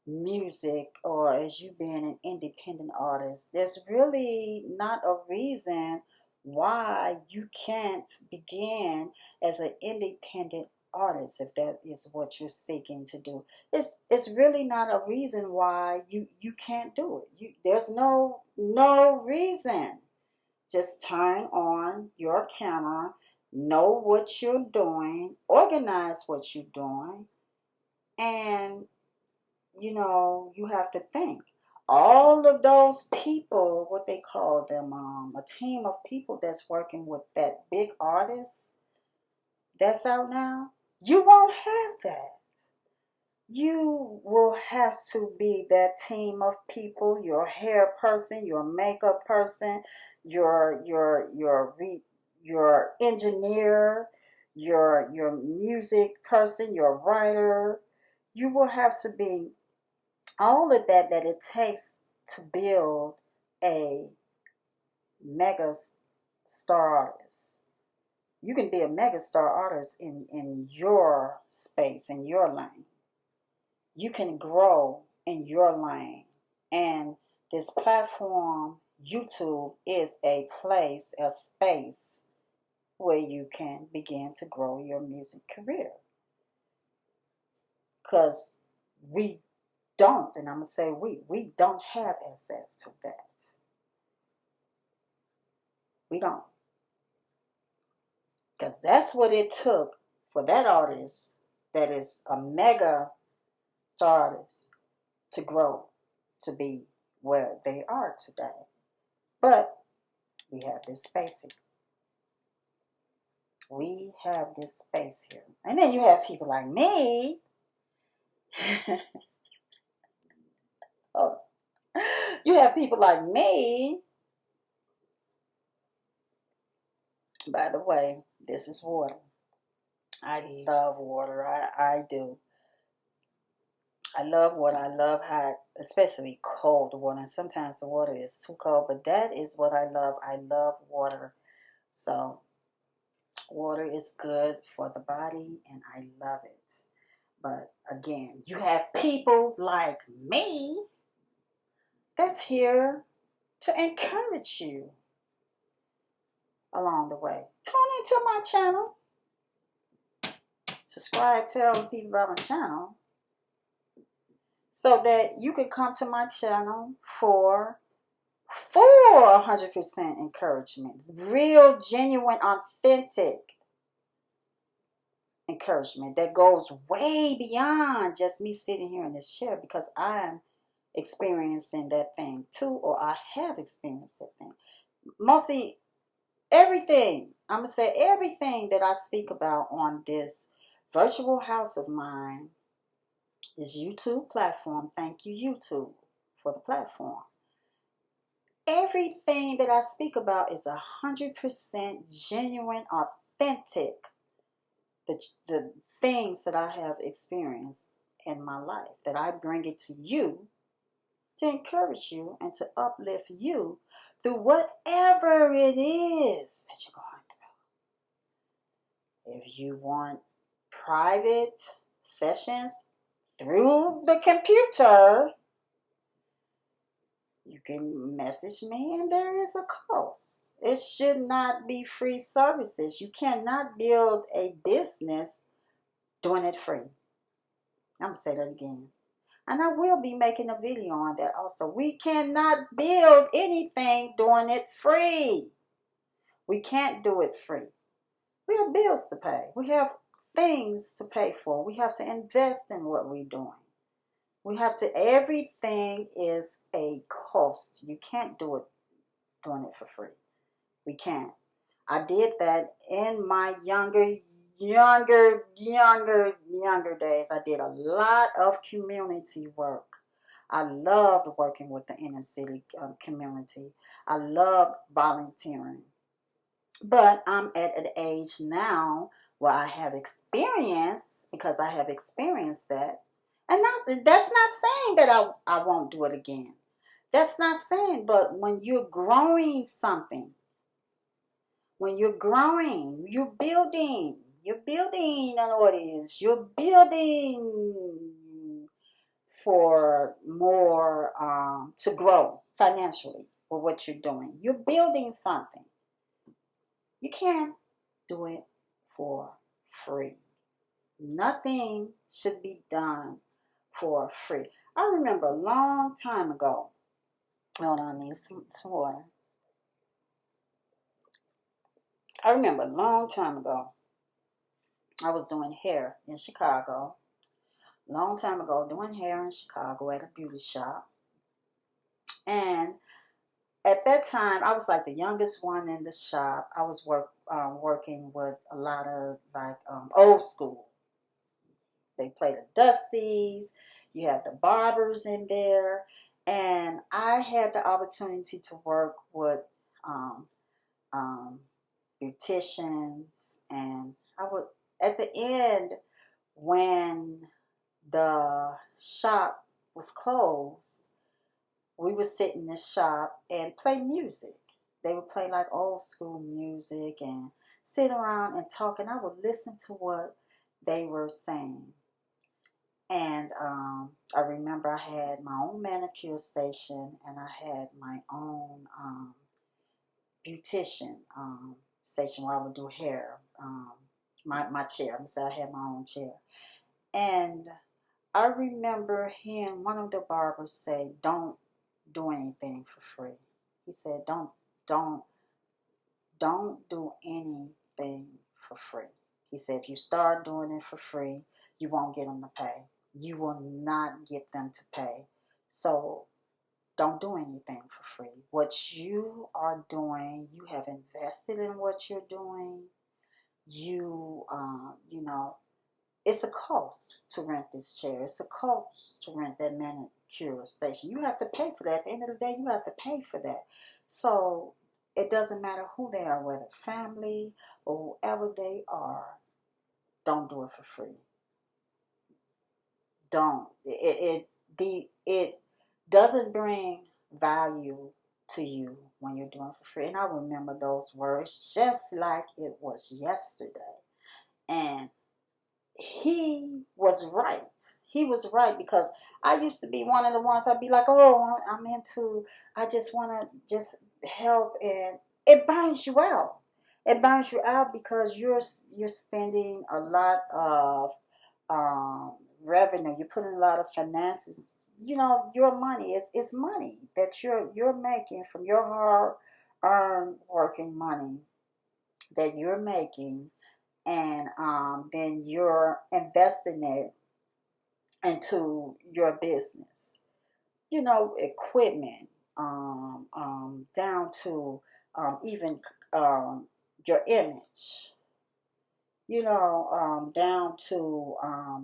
music, or as you being an independent artist. There's really not a reason why you can't begin as an independent artist if that is what you're seeking to do. It's really not a reason why you can't do it. There's no reason. Just turn on your camera, know what you're doing, organize what you're doing, and you have to think. All of those people, what they call them, a team of people that's working with that big artist that's out now, you won't have that. You will have to be that team of people, your hair person, your makeup person, your engineer, your music person, your writer. You will have to be all of that it takes to build a mega star artist. You can be a mega star artist in your space, in your lane. You can grow in your lane. And this platform, YouTube, is a place, a space where you can begin to grow your music career. Because we don't, and I'm going to say we don't have access to that. We don't. Because that's what it took for that artist that is a mega star artist to grow to be where they are today. But we have this space here. We have this space here. And then you have people like me. Oh, you have people like me. By the way, this is water. I love water. I do. I love water. I love hot, especially cold water. And sometimes the water is too cold, but that is what I love. I love water. So, water is good for the body, and I love it. But again, you have people like me that's here to encourage you along the way. Tune into my channel. Subscribe, tell people about my channel so that you can come to my channel for 100% encouragement. Real, genuine, authentic encouragement that goes way beyond just me sitting here in this chair, because I'm experiencing that thing too, or I have experienced that thing. Mostly everything, I'm going to say everything that I speak about on this virtual house of mine, this YouTube platform. Thank you, YouTube, for the platform. Everything that I speak about is 100% genuine, authentic. The things that I have experienced in my life, that I bring it to you to encourage you and to uplift you through whatever it is that you're going through. If you want private sessions through the computer, you can message me, and there is a cost. It should not be free services. You cannot build a business doing it free. I'm going to say that again. And I will be making a video on that also. We cannot build anything doing it free. We can't do it free. We have bills to pay. We have things to pay for. We have to invest in what we're doing. We have to, everything is a cost. You can't do it doing it for free. We can't. I did that in my younger days. I did a lot of community work. I loved working with the inner city community. I loved volunteering. But I'm at an age now where I have experience, because I have experienced that. And that's not saying that I won't do it again. That's not saying, but when you're growing something, when you're growing, you're building an audience, you're building for more to grow financially for what you're doing. You're building something. You can't do it for free. Nothing should be done for free. I remember a long time ago. Hold on, I need some water. I remember a long time ago. I was doing hair in Chicago. Long time ago, doing hair in Chicago at a beauty shop. And at that time, I was like the youngest one in the shop. I was working with a lot of like old school. They play the Dusties. You have the barbers in there, and I had the opportunity to work with um, um, beauticians, and I would at the end when the shop was closed, we would sit in the shop and play music. They would play like old school music and sit around and talk, and I would listen to what they were saying. And I remember I had my own manicure station, and I had my own beautician station where I would do hair. My chair. I'm gonna say I had my own chair. And I remember hearing one of the barbers say, "Don't do anything for free." He said, don't, don't do anything for free." He said, "If you start doing it for free, you won't get them to pay. You will not get them to pay. So don't do anything for free. What you are doing, you have invested in what you're doing. You know, it's a cost to rent this chair. It's a cost to rent that manicure station. You have to pay for that. At the end of the day, you have to pay for that. So it doesn't matter who they are, whether family or whoever they are, don't do it for free. Don't. It doesn't bring value to you when you're doing it for free. And I remember those words just like it was yesterday. And he was right. He was right, because I used to be one of the ones I'd be like, oh, I'm into, I just want to just help, and it burns you out. It burns you out because you're spending a lot of revenue. You're putting a lot of finances. You know, your money is money that you're making from your hard earned working money that you're making, and then you're investing it into your business. You know, equipment, down to even your image. You know, down to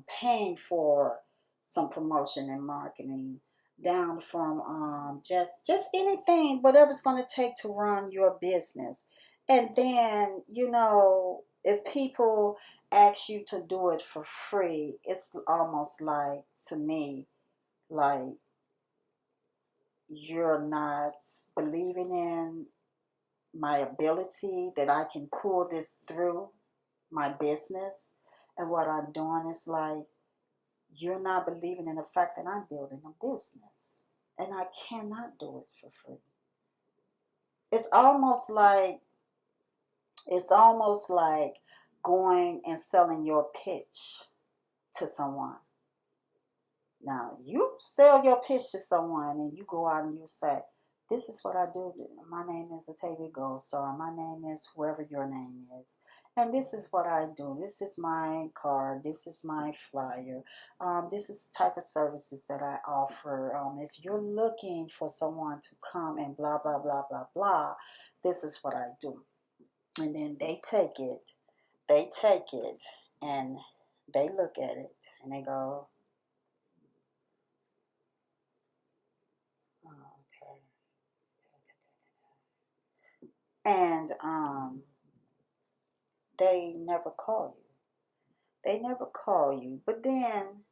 paying for some promotion and marketing, down from just anything, whatever's going to take to run your business. And then, you know, if people ask you to do it for free, it's almost like, to me, like you're not believing in my ability that I can pull this through my business and what I'm doing. Is like you're not believing in the fact that I'm building a business and I cannot do it for free. It's almost like it's almost like going and selling your pitch to someone. Now you sell your pitch to someone and you go out and you say, "This is what I do. My name is Atavia Goldstar. My name is whoever your name is, And this is what I do. This is my card. This is my flyer. This is the type of services that I offer. If you're looking for someone to come and blah, blah, blah, blah, blah, this is what I do. And then they take it, and they look at it, and they go, oh, okay. And they never call you. They never call you. But then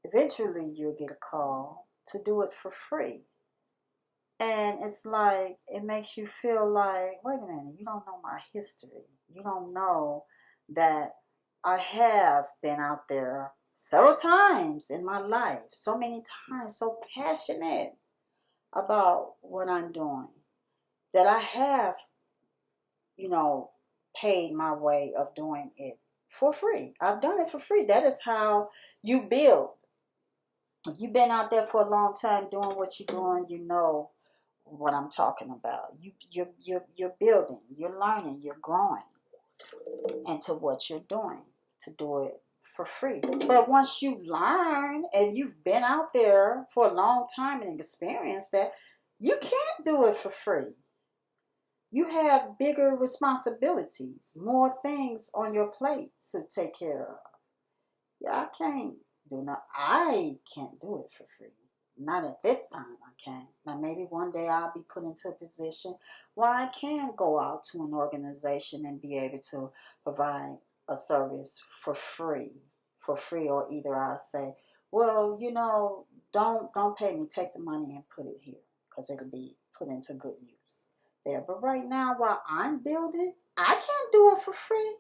eventually you'll get a call to do it for free. And it's like, it makes you feel like, wait a minute, you don't know my history. You don't know that I have been out there several times in my life, so many times, so passionate about what I'm doing, that I have, you know, paid my way of doing it for free. I've done it for free. That is how you build. If you've been out there for a long time doing what you're doing, you know what I'm talking about. You're building, you're learning, you're growing into what you're doing to do it for free. But once you learn and you've been out there for a long time and experienced that, you can't do it for free. You have bigger responsibilities, more things on your plate to take care of. Yeah, I can't do it for free. Not at this time, I can't. Now, maybe one day I'll be put into a position where I can go out to an organization and be able to provide a service for free, or either I'll say, well, don't pay me, take the money and put it here because it'll be put into good use there. But right now, while I'm building, I can't do it for free.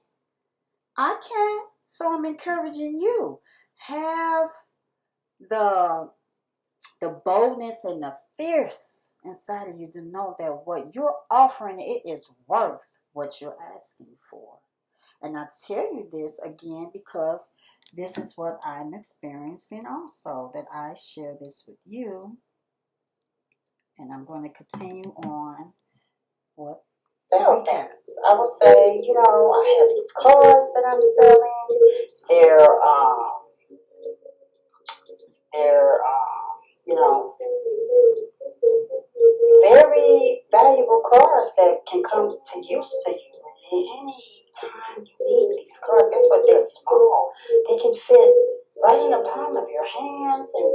I can't. So I'm encouraging you. Have the boldness and the fierce inside of you to know that what you're offering, it is worth what you're asking for. And I tell you this again because this is what I'm experiencing also, that I share this with you. And I'm going to continue on what Several things. I would say, I have these cars that I'm selling. They're very valuable cars that can come to use to you any time you need these cars. Guess what? They're small. They can fit right in the palm of your hands, and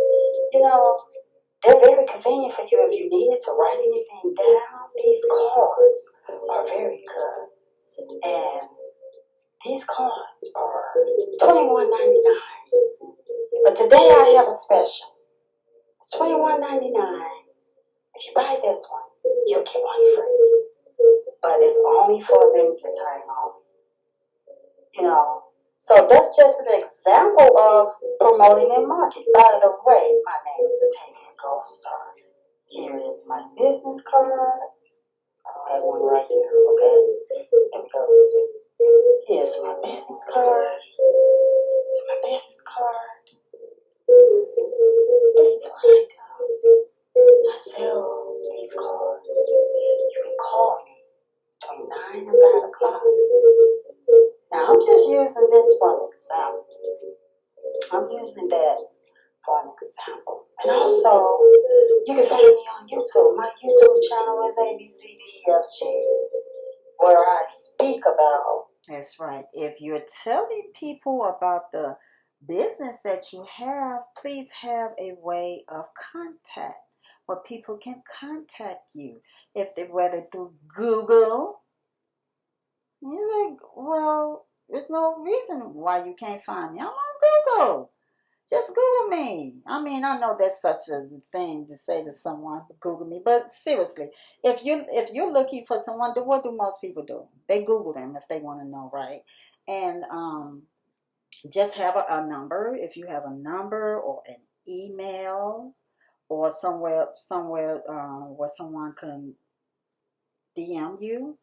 they're very convenient for you if you needed to write anything down. These cards are very good, and these cards are $21.99. But today I have a special. It's $21.99. If you buy this one, you'll get one free. But it's only for a limited time only. So that's just an example of promoting and marketing. By the way, my name is Atavia Gold Star. Here is my business card. I have one right here, okay? Here we go. Here's my business card. It's my business card. This is what I do. I sell these cards. You can call me between 9 and 5 o'clock. Now, I'm just using this for an example. I'm using that for an example. And also, you can find me on YouTube. My YouTube channel is ABCDEFG, where I speak about. That's right. If you're telling people about the business that you have, please have a way of contact where people can contact you. If they whether through Google, you're like, well, there's no reason why you can't find me. I'm on Google. Just Google me. I mean, I know that's such a thing to say to someone, Google me, but seriously, if you're looking for someone, what do most people do? They Google them if they want to know, right? And just have a number. If you have a number or an email or somewhere where someone can DM you,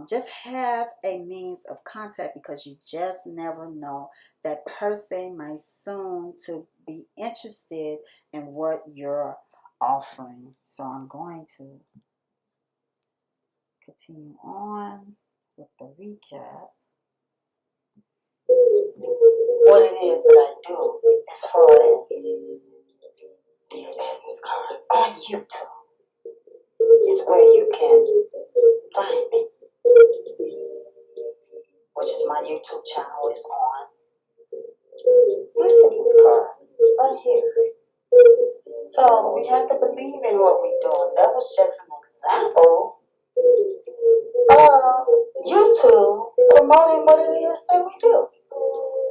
just have a means of contact because you just never know. That person might soon to be interested in what you're offering. So I'm going to continue on with the recap. What it is that I do as far as these business cards on YouTube is where you can find me, which is my YouTube channel is on my business card right here. So we have to believe in what we're doing. That was just an example of YouTube promoting what it is that we do.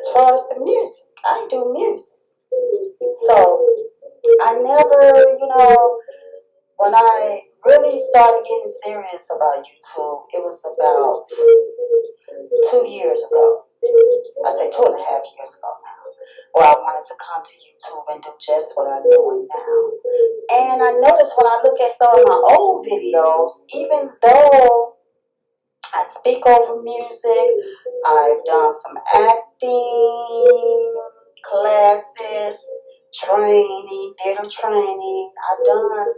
As far as the music, I do music. So I never, when I really started getting serious about YouTube, it was about 2 years ago. I say 2.5 years ago now, where I wanted to come to YouTube and do just what I'm doing now. And I noticed when I look at some of my old videos, even though I speak over music, I've done some acting classes, training, theater training. I've done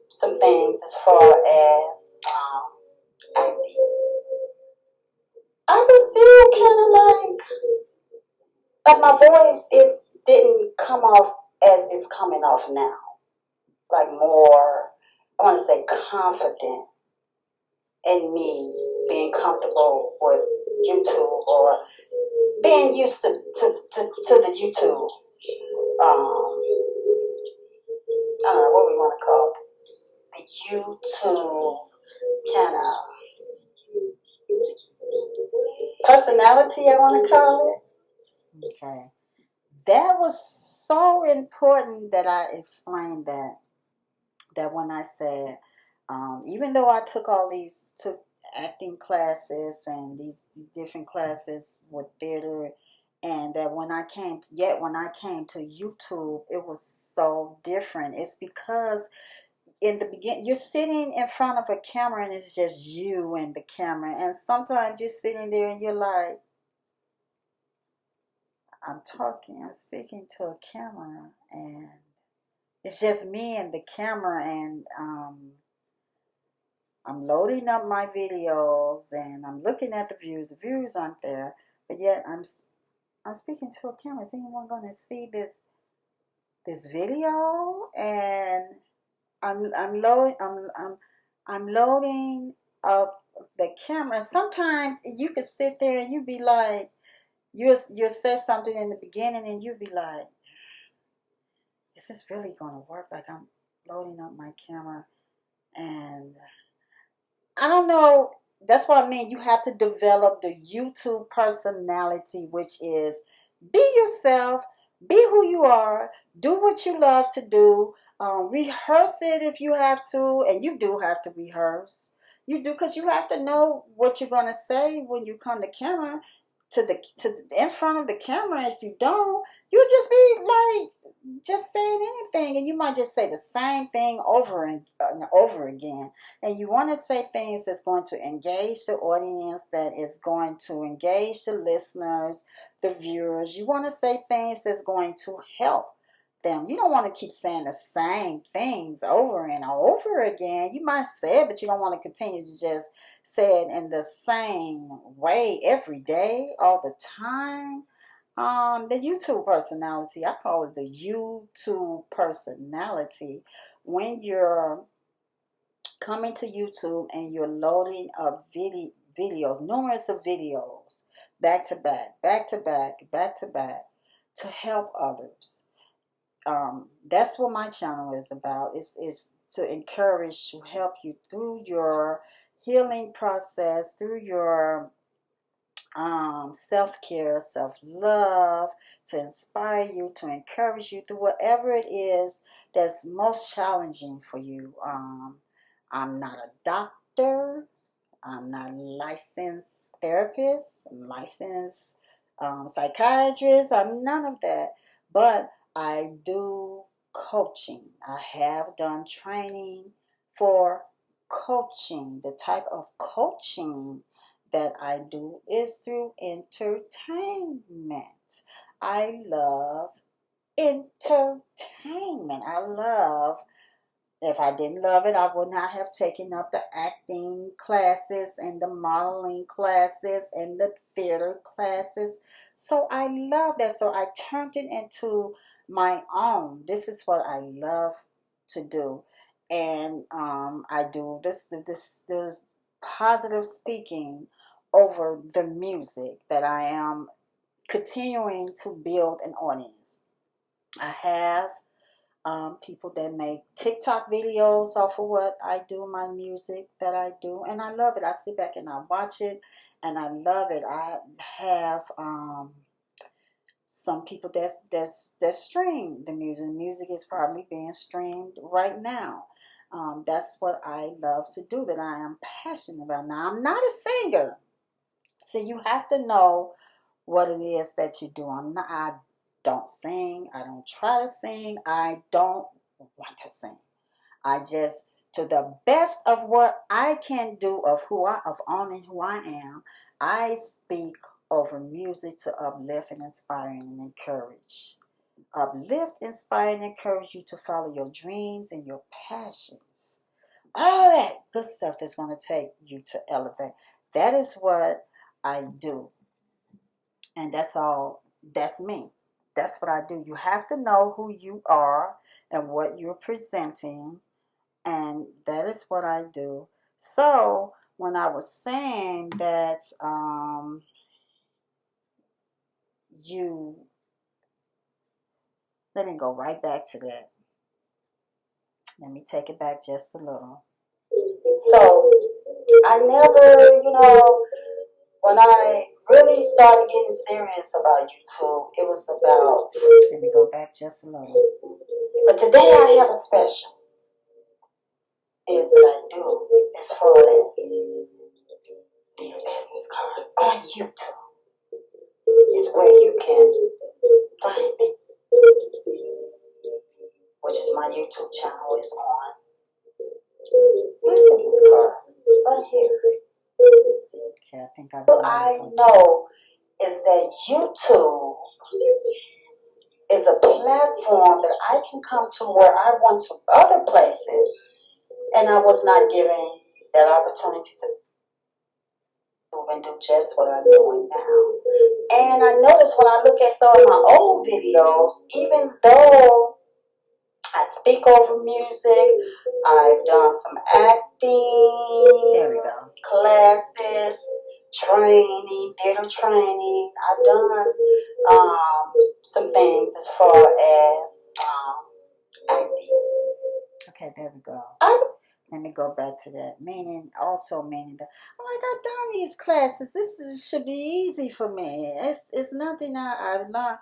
some things as far as acting. I was still kind of like my voice didn't come off as it's coming off now. Like more, I want to say confident in me being comfortable with YouTube or being used to the YouTube. I don't know what we want to call this. The YouTube kind of personality, I want to call it. Okay. That was so important that I explained that when I said, even though I took acting classes and these different classes with theater, and that when I came to YouTube, it was so different. It's because in the beginning, you're sitting in front of a camera and it's just you and the camera, and sometimes you're sitting there and you're like, I'm speaking to a camera, and it's just me and the camera, and I'm loading up my videos and I'm looking at the views. The views aren't there, but yet I'm speaking to a camera. Is anyone going to see this video? And I'm loading up the camera. Sometimes you could sit there and you'd be like, you'll say something in the beginning and you'd be like, is this really going to work? Like, I'm loading up my camera and I don't know. That's what I mean. You have to develop the YouTube personality, which is be yourself, be who you are, do what you love to do, rehearse it if you have to, and you do have to rehearse. You do because you have to know what you're gonna say when you come to camera, in front of the camera. If you don't, you'll just be like just saying anything, and you might just say the same thing over and over again. And you want to say things that's going to engage the audience, that is going to engage the listeners, the viewers. You want to say things that's going to help them. You don't want to keep saying the same things over and over again. You might say it, but you don't want to continue to just say it in the same way every day, all the time. The YouTube personality, I call it the YouTube personality. When you're coming to YouTube and you're loading up videos, numerous of videos, back to back, back to back, back to back, to help others. That's what my channel is about. Is to encourage, to help you through your healing process, through your self-care, self-love, to inspire you, to encourage you through whatever it is that's most challenging for you. I'm not a doctor. I'm not a licensed therapist. I'm licensed psychiatrist. I'm none of that. But I do coaching. I have done training for coaching. The type of coaching that I do is through entertainment. I love entertainment. I love If I didn't love it, I would not have taken up the acting classes and the modeling classes and the theater classes. So I love that. So I turned it into my own. This is what I love to do. And I do this positive speaking over the music that I am continuing to build an audience. I have people that make TikTok videos off of what I do, my music that I do, and I love it. I sit back and I watch it, and I love it. I have some people that stream the music. Music is probably being streamed right now. That's what I love to do. That I am passionate about. Now I'm not a singer, so you have to know what it is that you do. I don't sing. I don't try to sing. I don't want to sing. I just, to the best of what I can do of owning who I am, I speak over music to uplift and inspire and encourage. Uplift, inspire, and encourage you to follow your dreams and your passions. All that good stuff that's going to take you to elevate. That is what I do. And that's all. That's me. That's what I do. You have to know who you are and what you're presenting, and that is what I do. So when I was saying that you, let me go right back to that. Let me take it back just a little. So I never, when I really started getting serious about YouTube, it was about. Let me go back just a little. But today I have a special. Is that I do as far as these business cards on YouTube is where you can find me, which is my YouTube channel is on my business card right here. Okay, I think What I know is that YouTube is a platform that I can come to where I want to other places, and I was not given that opportunity to move and do just what I'm doing now. And I notice when I look at some of my old videos, even though I speak over music, I've done some acting classes, training, theater training. I've done some things as far as acting. Okay, there we go. I Let me go back to that. Meaning that, oh, I've done these classes. Should be easy for me. It's nothing I've learned.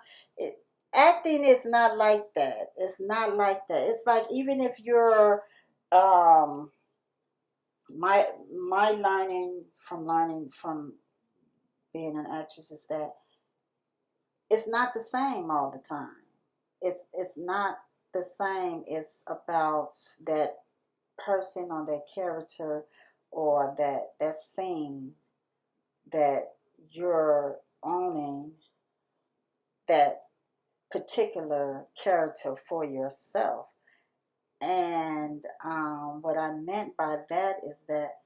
Acting is not like that. It's not like that. It's like, even if you're um my learning from being an actress is that it's not the same all the time. It's not the same. It's about that person or that character or that scene that you're owning, that particular character for yourself. And what I meant by that is that,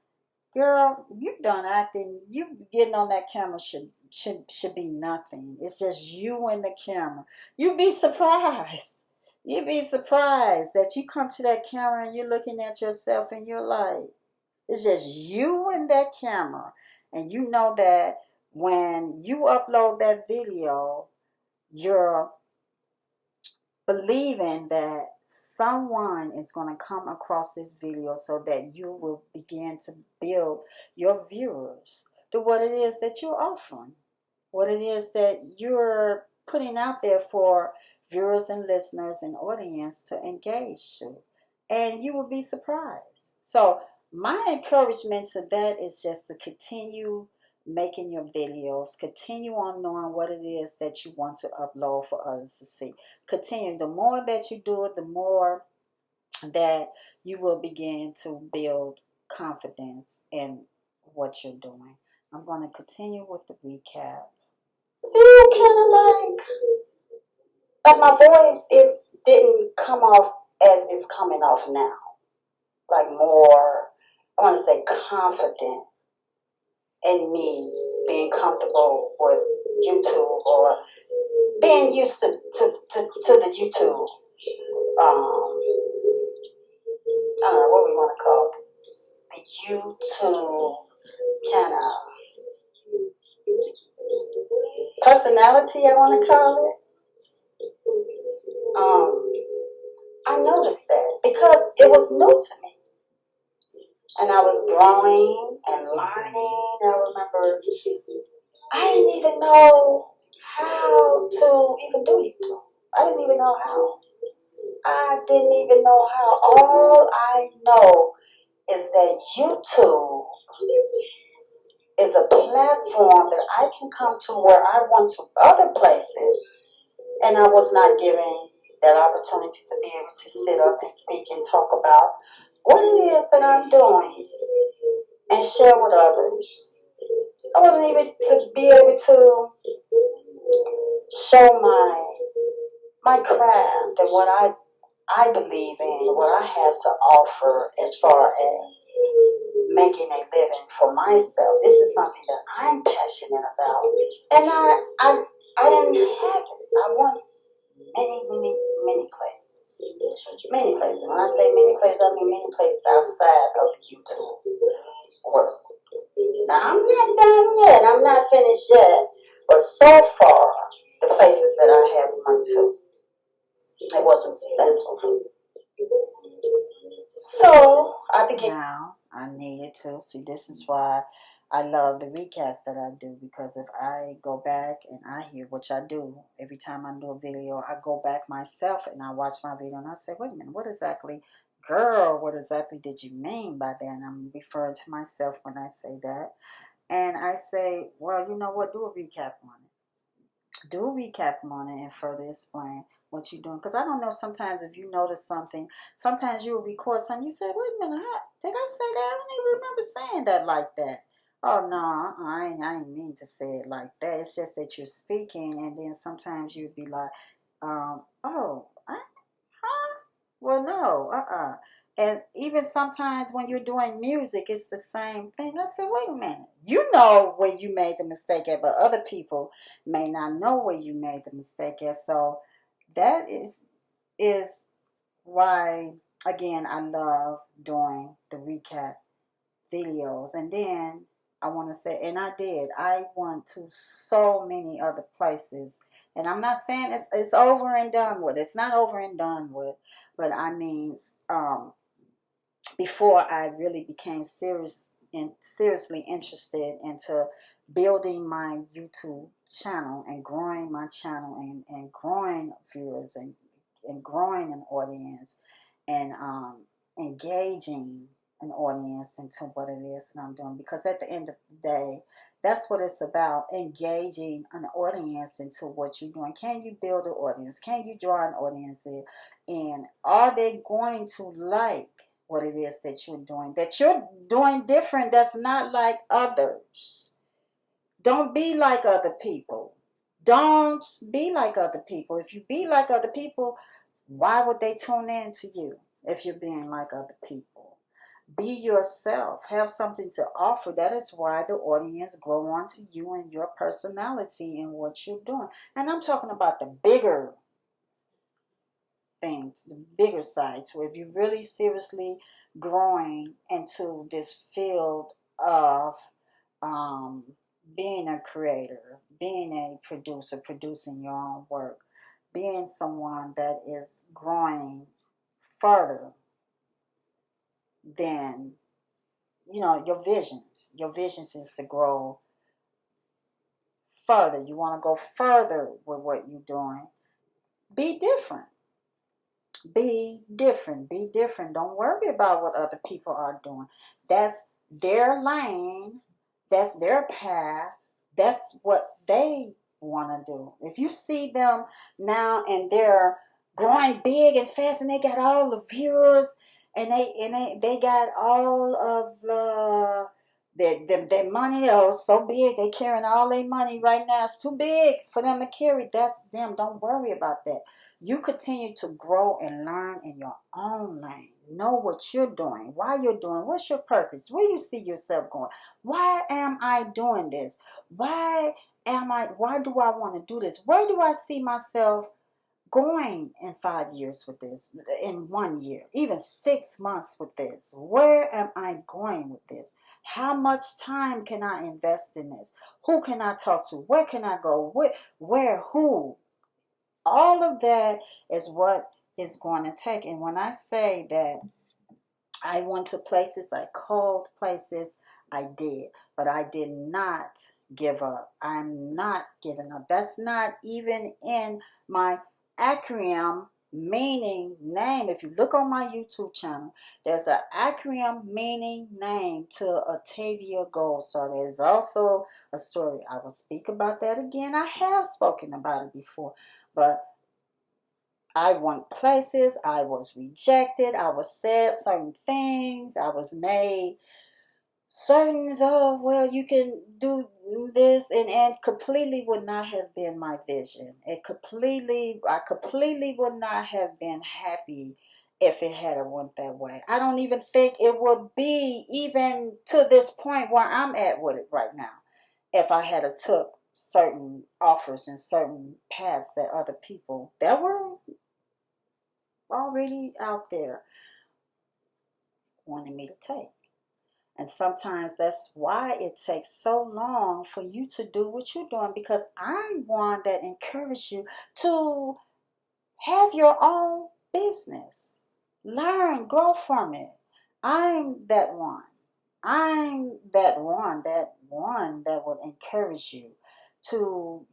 girl, you've done acting. You getting on that camera should be nothing. It's just you and the camera. You'd be surprised. You'd be surprised that you come to that camera and you're looking at yourself and you're like, it's just you and that camera. And you know that when you upload that video, you're believing that someone is going to come across this video so that you will begin to build your viewers to what it is that you're offering, what it is that you're putting out there for viewers and listeners and audience to engage to. And you will be surprised. So my encouragement to that is just to continue making your videos, continue on knowing what it is that you want to upload for others to see. Continue. The more that you do it, the more that you will begin to build confidence in what you're doing. I'm going to continue with the recap. still kind of like my voice is didn't come off as it's coming off now. like more, I want to say confident in me being comfortable with YouTube or being used to the YouTube, I don't know what we want to call it, the YouTube kind of personality, I want to call it. I noticed that because it was new to me. And I was growing and learning. I remember I didn't even know how to even do YouTube. I didn't even know how. I didn't even know how. All I know is that YouTube is a platform that I can come to where I want to other places. And I was not given that opportunity to be able to sit up and speak and talk about what it is that I'm doing and share with others. I wasn't even to be able to show my craft and what I believe in, what I have to offer as far as making a living for myself. This is something that I'm passionate about. And I didn't have it. I wanted many places. Many places. When I say many places, I mean many places outside of the YouTube work. Now, I'm not done yet. I'm not finished yet. But so far, the places that I have went to, it wasn't successful. So, I began. Now, I needed to. See, this is why I love the recaps that I do, because if I go back and I hear, which I do every time I do a video, I go back myself and I watch my video and I say, wait a minute, what exactly, girl, what exactly did you mean by that? And I'm referring to myself when I say that. And I say, well, you know what, do a recap on it. Do a recap on it and further explain what you're doing. Because I don't know, sometimes if you notice something, sometimes you'll record something, you say, wait a minute, did I say that? I don't even remember saying that like that. Oh, no, I ain't mean to say it like that. It's just that you're speaking, and then sometimes you'd be like, oh, huh? Well, no, And even sometimes when you're doing music, it's the same thing. I said, wait a minute. You know where you made the mistake at, but other people may not know where you made the mistake at. So that is why, again, I love doing the recap videos. And then I want to say, and I did, I went to so many other places. And I'm not saying it's over and done with. It's not over and done with. But I mean, before I really became seriously interested into building my YouTube channel and growing my channel and growing viewers and growing an audience and engaging an audience into what it is that I'm doing. Because at the end of the day, that's what it's about, engaging an audience into what you're doing. Can you build an audience? Can you draw an audience in? And are they going to like what it is that you're doing different, that's not like others? Don't be like other people. Don't be like other people. If you be like other people, why would they tune in to you if you're being like other people? Be yourself. Have something to offer. That is why the audience grow onto you and your personality and what you're doing. And I'm talking about the bigger things, the bigger side. So if you're really seriously growing into this field of um, being a creator, being a producer, producing your own work, being someone that is growing further than, your visions. Your visions is to grow further. You want to go further with what you're doing. Be different. Be different. Be different. Don't worry about what other people are doing. That's their lane. That's their path. That's what they want to do. If you see them now and they're growing big and fast and they got all the viewers and they got all of Their money, oh, so big. They carrying all their money right now. It's too big for them to carry. That's them. Don't worry about that. You continue to grow and learn in your own lane. Know what you're doing, why you're doing, what's your purpose, where you see yourself going. Why am I doing this? Why do I want to do this? Where do I see myself going in 5 years with this, in 1 year, even 6 months with this? Where am I going with this? How much time can I invest in this? Who can I talk to? Where can I go? Who? All of that is what is going to take. And when I say that I went to places, I called places, I did, but I did not give up. I'm not giving up. That's not even in my acronym meaning name. If you look on my YouTube channel, there's an acronym meaning name to Atavia Gold. So there's also a story. I will speak about that again. I have spoken about it before, but I went places, I was rejected, I was said certain things, I was made certain, oh, well, you can do this, and completely would not have been my vision. I completely would not have been happy if it had went that way. I don't even think it would be even to this point where I'm at with it right now if I had took certain offers and certain paths that other people that were already out there wanting me to take. And sometimes that's why it takes so long for you to do what you're doing, because I'm one that encourages you to have your own business. Learn, grow from it. I'm that one. I'm that one that would encourage you to,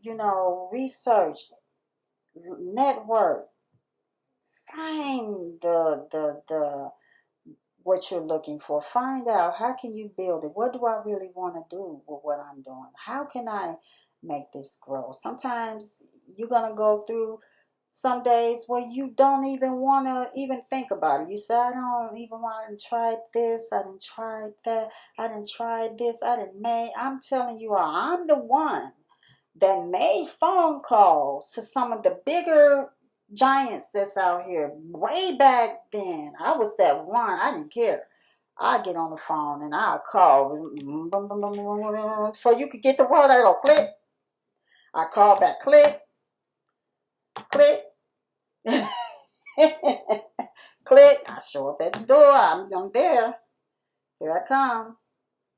research, network, find the what you're looking for. Find out, how can you build it? What do I really want to do with what I'm doing? How can I make this grow? Sometimes you're going to go through some days where you don't even want to even think about it. You say, I don't even want to try this. I didn't try that. I didn't try this. I didn't make. I'm telling you, I'm the one that made phone calls to some of the bigger giants that's out here way back then. I was that one. I didn't care. I get on the phone and I call before you could get the word. I go click. I call back, click, click, click. I show up at the door. I'm there. Here I come.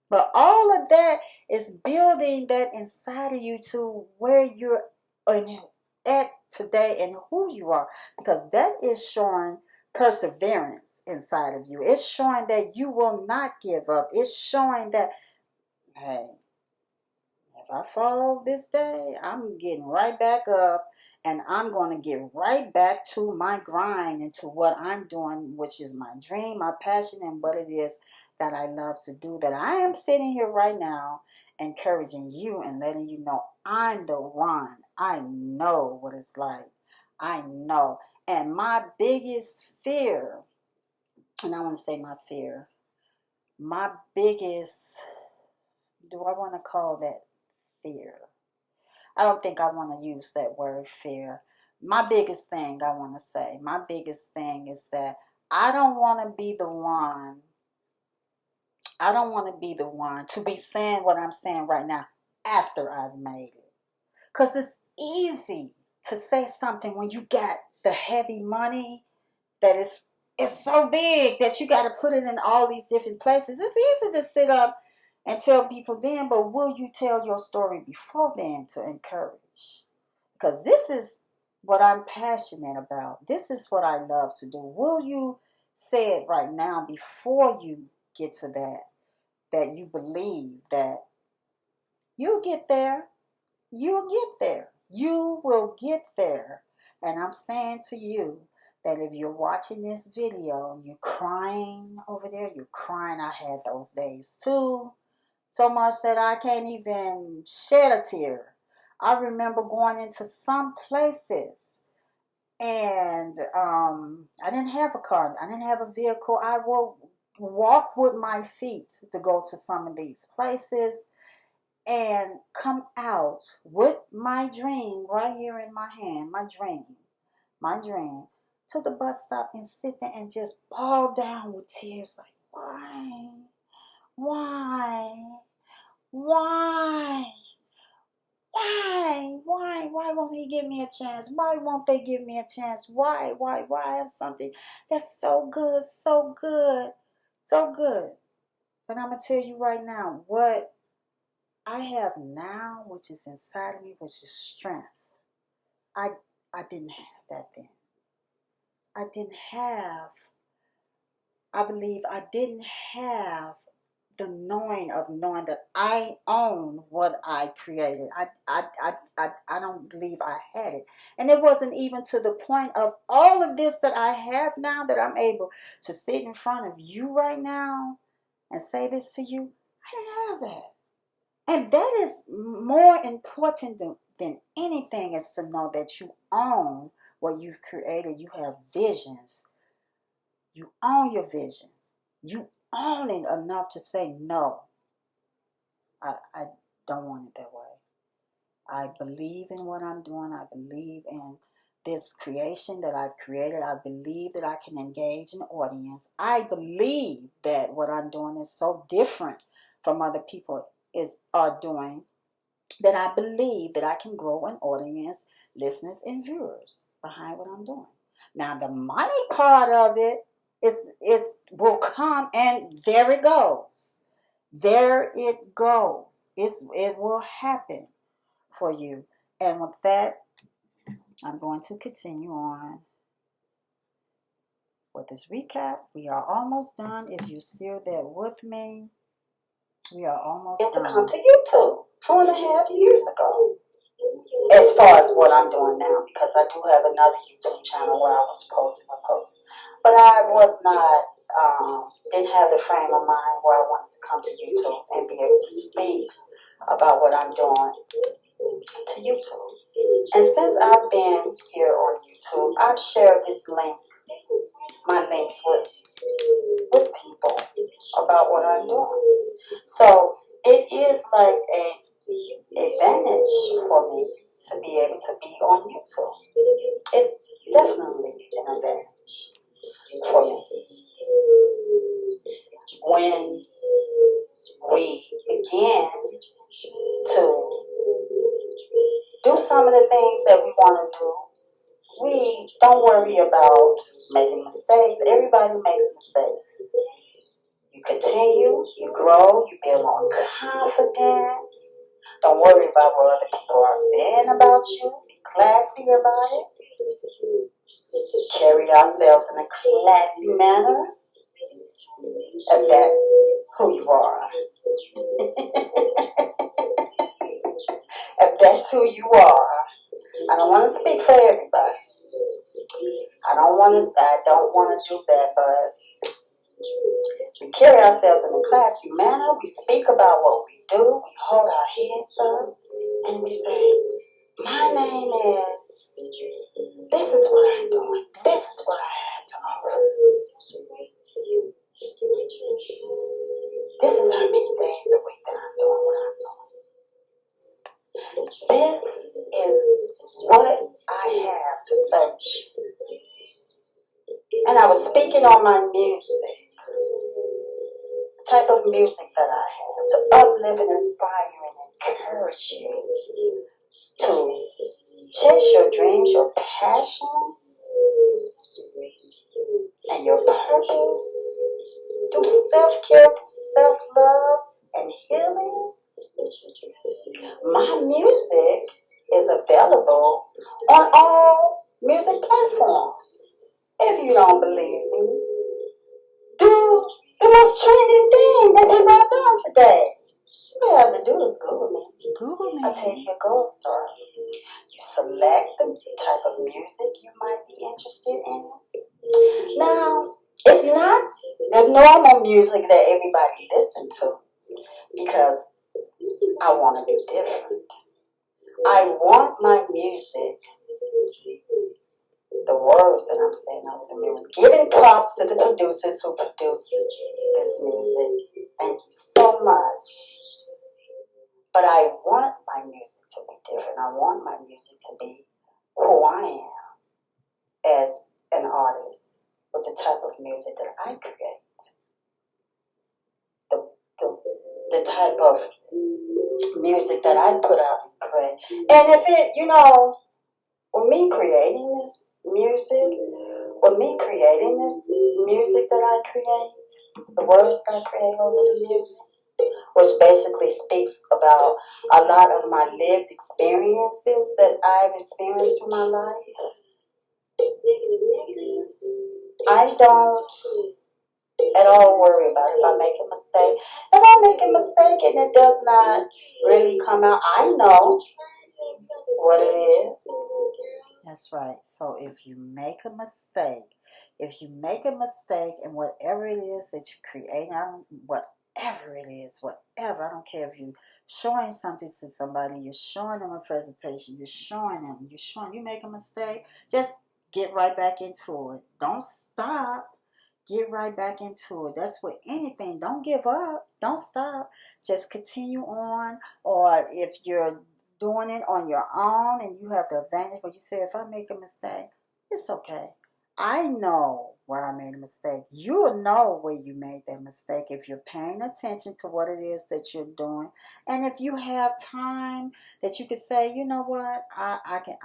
But all of that is building that inside of you to where you're at today and who you are. Because that is showing perseverance inside of you. It's showing that you will not give up. It's showing that, hey, if I fall this day, I'm getting right back up and I'm going to get right back to my grind and to what I'm doing, which is my dream, my passion, and what it is that I love to do. That I am sitting here right now encouraging you and letting you know I'm the one. I know what it's like. I know. And my biggest fear, and I want to say my biggest, do I want to call that fear? I don't think I want to use that word fear. My biggest thing I want to say, my biggest thing is that I don't want to be the one. I don't want to be the one to be saying what I'm saying right now after I've made it. Because it's easy to say something when you got the heavy money that it's so big that you got to put it in all these different places. It's easy to sit up and tell people then, but will you tell your story before then to encourage? Because this is what I'm passionate about. This is what I love to do. Will you say it right now before you get to that you believe that you'll get there? You'll get there. You will get there. And I'm saying to you that if you're watching this video and you're crying over there, you're crying. I had those days too. So much that I can't even shed a tear. I remember going into some places and I didn't have a car. I didn't have a vehicle. I will walk with my feet to go to some of these places and come out with my dream right here in my hand, my dream, to the bus stop and sit there and just bawl down with tears like, why? Why? Why? Why won't he give me a chance? Why won't they give me a chance? Why? I have something that's so good, so good, so good. But I'm going to tell you right now what I have now, which is inside of me, which is strength. I, I didn't have that then. I didn't have, I believe I didn't have the knowing of knowing that I own what I created. I don't believe I had it. And it wasn't even to the point of all of this that I have now, that I'm able to sit in front of you right now and say this to you. I didn't have that. And that is more important than anything, is to know that you own what you've created. You have visions. You own your vision. You own it enough to say, no, I don't want it that way. I believe in what I'm doing. I believe in this creation that I've created. I believe that I can engage an audience. I believe that what I'm doing is so different from other people are doing, that I believe that I can grow an audience, listeners, and viewers behind what I'm doing. Now, the money part of it will come, and there it goes. There it goes. It will happen for you. And with that, I'm going to continue on with this recap. We are almost done. If you're still there with me, we are almost Is to done. come to YouTube 2.5 years ago. As far as what I'm doing now, because I do have another YouTube channel where I was posting, but I was not, didn't have the frame of mind where I wanted to come to YouTube and be able to speak about what I'm doing to YouTube. And since I've been here on YouTube, I've shared my links with people about what I'm doing. So it is like a advantage for me to be able to be on YouTube. It's definitely an advantage for me. When we begin to do some of the things that we want to do, we don't worry about making mistakes. Everybody makes mistakes. You continue, you grow, you build more confidence. Don't worry about what other people are saying about you. Be classy about it. Carry ourselves in a classy manner. If that's who you are. If that's who you are. I don't want to speak for everybody. I don't want to do that, but we carry ourselves in a classy manner. We speak about what we do. We hold our heads up and we say, my name is, this is what I'm doing. This is what I have to offer. This is how many days a week that I'm doing what I'm doing. This is what I have to search. And I was speaking on my music, the type of music that I have to uplift and inspire and encourage you to chase your dreams, your passions, and your purpose. Do self-care, do self-love and healing. My music is available on all music platforms. If you don't believe me, do the most trending thing that people are doing today. All you have to do is Google me. Google me. I'll tell you a gold star. You select the type of music you might be interested in. Now, it's not the normal music that everybody listens to, because I want to be different. I want my music the words that I'm saying over the music. Giving props to the producers who produce this music. Thank you so much. But I want my music to be different. I want my music to be who I am as an artist with the type of music that I create. The, the, the type of music that I put out and create. And if it, with me creating this music, that I create, the words that I create over the music, which basically speaks about a lot of my lived experiences that I've experienced through my life. I don't at all worry about if I make a mistake. If I make a mistake and it does not really come out, I know what it is. That's right. So if you make a mistake, and whatever it is that you create, whatever it is, whatever, I don't care if you're showing something to somebody, you're showing them a presentation, you make a mistake, just get right back into it. Don't stop. Get right back into it. That's with anything. Don't give up. Don't stop. Just continue on. Or if you're doing it on your own and you have the advantage, but you say, if I make a mistake, it's okay. I know where I made a mistake. You'll know where you made that mistake if you're paying attention to what it is that you're doing. And if you have time that you could say, you know what, I can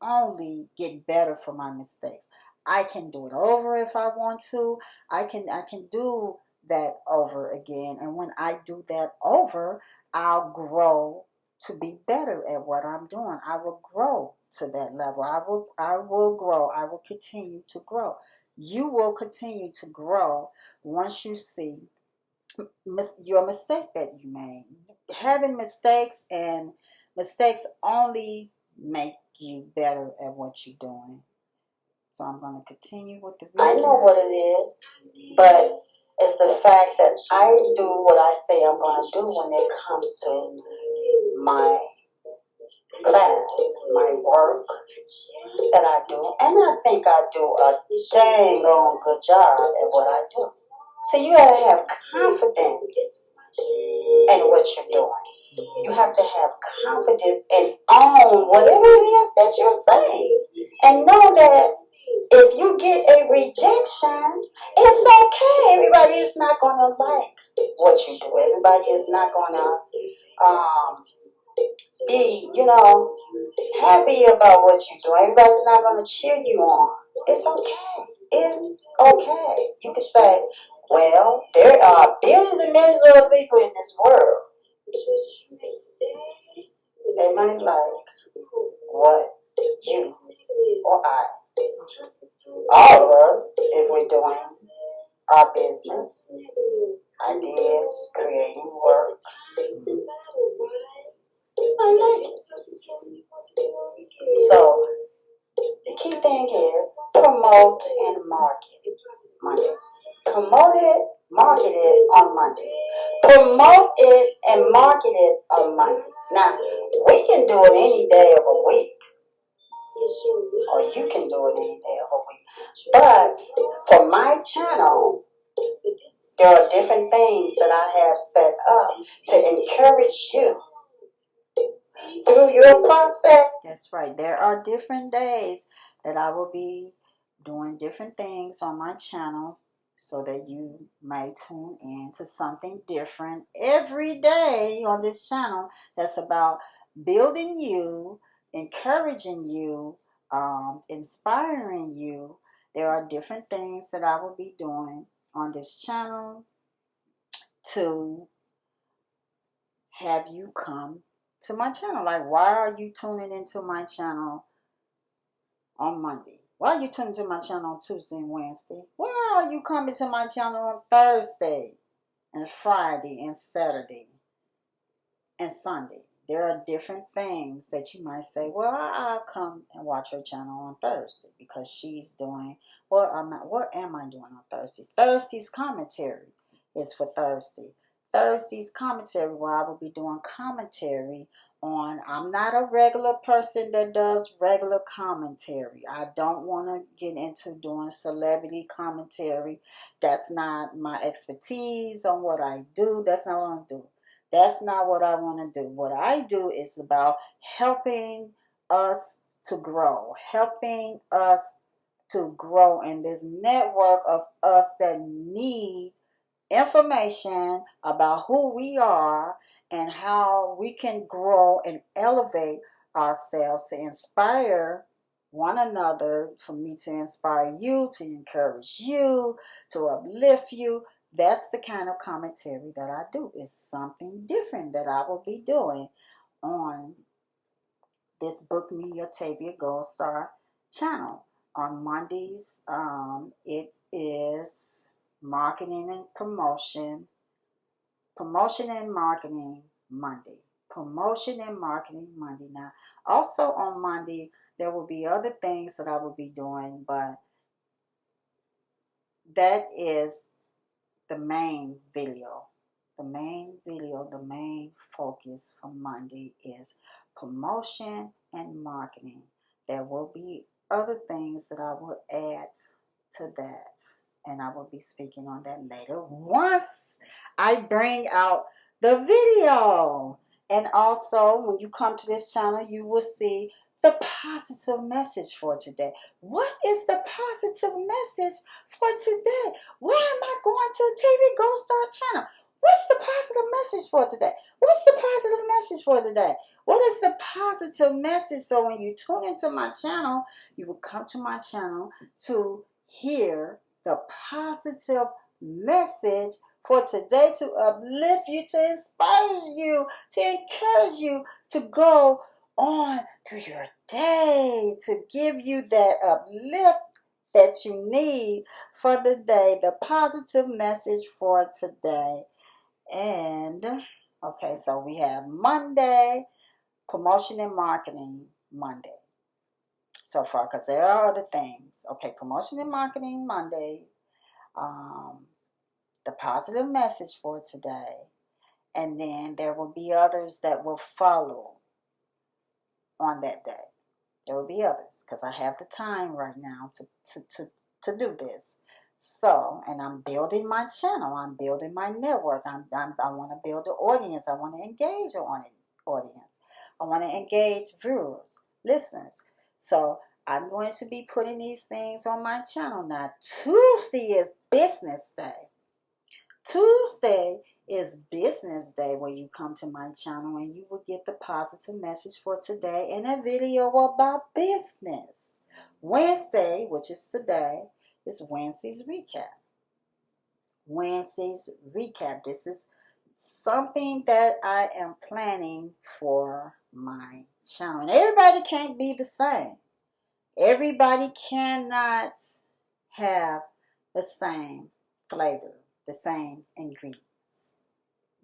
only get better for my mistakes. I can do it over if I want to. I can do that over again. And when I do that over, I'll grow to be better at what I'm doing. I will grow to that level. I will grow. I will continue to grow. You will continue to grow once you see your mistake that you made. Having mistakes only make you better at what you're doing. So I'm going to continue with the video. I know what it is, but it's the fact that I do what I say I'm going to do when it comes to my craft, my work that I do. And I think I do a dang on good job at what I do. So you got to have confidence in what you're doing. You have to have confidence and own whatever it is that you're saying. And know that if you get a rejection, it's okay. Everybody is not going to like what you do. Everybody is not going to be, happy about what you do. Everybody's not going to cheer you on. It's okay. It's okay. You can say, well, there are billions and millions of people in this world. They might like what you or I, all of us, if we're doing our business, ideas, creating work, I like it. So the key thing is promote and market Mondays. Promote it, market it on Mondays. Promote it and market it on Mondays. Now, we can do it any day of a week. Or you can do it any day of a week. But for my channel, there are different things that I have set up to encourage you through your process. That's right. There are different days that I will be doing different things on my channel so that you may tune in to something different every day on this channel that's about building you, encouraging you, inspiring you. There are different things that I will be doing on this channel to have you come to my channel. Like, why are you tuning into my channel on Monday? Why are you tuning to my channel on Tuesday and Wednesday? Why are you coming to my channel on Thursday and Friday and Saturday and Sunday? There are different things that you might say, well, I'll come and watch her channel on Thursday because she's doing, what am I doing on Thursday? Thursday's commentary is for Thursday. Thursday's commentary, where I will be doing commentary on. I'm not a regular person that does regular commentary. I don't want to get into doing celebrity commentary. That's not my expertise on what I do. That's not what I do. That's not what I want to do. What I do is about helping us to grow, helping us to grow in this network of us that need information about who we are and how we can grow and elevate ourselves to inspire one another, for me to inspire you, to encourage you, to uplift you. That's the kind of commentary that I do. It's something different that I will be doing on this Book Me Your Tavia Gold Star channel. On Mondays, it is marketing and promotion and marketing Monday. Promotion and marketing Monday. Now, also on Monday, there will be other things that I will be doing, but that is the main video. The main focus for Monday is promotion and marketing. There will be other things that I will add to that, and I will be speaking on that later once I bring out the video. And also, when you come to this channel, you will see the positive message for today. What is the positive message for today? Why am I going to TV Gold Star channel? What's the positive message for today? What's the positive message for today? What is the positive message? So when you tune into my channel, you will come to my channel to hear the positive message for today, to uplift you, to inspire you, to encourage you to go on through your day, to give you that uplift that you need for the day, the positive message for today. And okay, so we have Monday, promotion and marketing Monday so far, because there are other things. Okay, promotion and marketing Monday, um, the positive message for today, and then there will be others that will follow on that day. There will be others because I have the time right now to do this. So, and I'm building my channel. I'm building my network. I want to build an audience. I want to engage an audience. I want to engage viewers, listeners. So, I'm going to be putting these things on my channel. Now, Tuesday is business day. Tuesday is business day, where you come to my channel and you will get the positive message for today and a video about business. Wednesday, which is today, is Wednesday's recap. Wednesday's recap. This is something that I am planning for my channel. And everybody can't be the same. Everybody cannot have the same flavor, the same ingredients.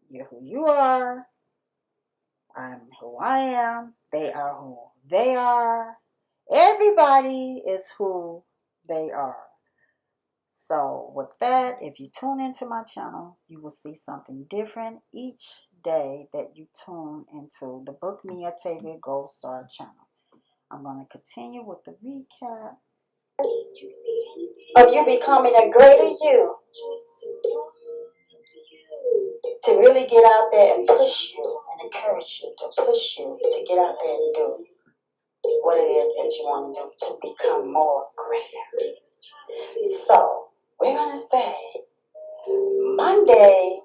You're who you are. I'm who I am. They are who they are. Everybody is who they are. So with that, if you tune into my channel, you will see something different each day that you tune into the Book Me Octavia Gold Star channel. I'm going to continue with the recap of you becoming a greater you, to really get out there and push you and encourage you, to push you to get out there and do what it is that you want to do to become more greater. So we're going to say Monday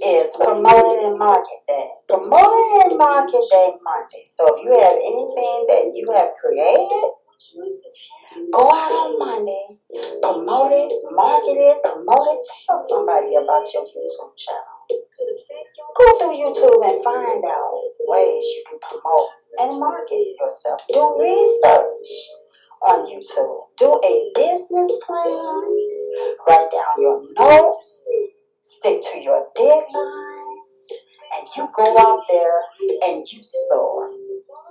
is promoting and market day. Promoting and market day Monday. So if you have anything that you have created, go out on Monday, promote it, market it, tell somebody about your YouTube channel. Go through YouTube and find out ways you can promote and market yourself. Do research on YouTube. Do a business plan. Write down your notes. Stick to your deadlines. And you go out there and you soar.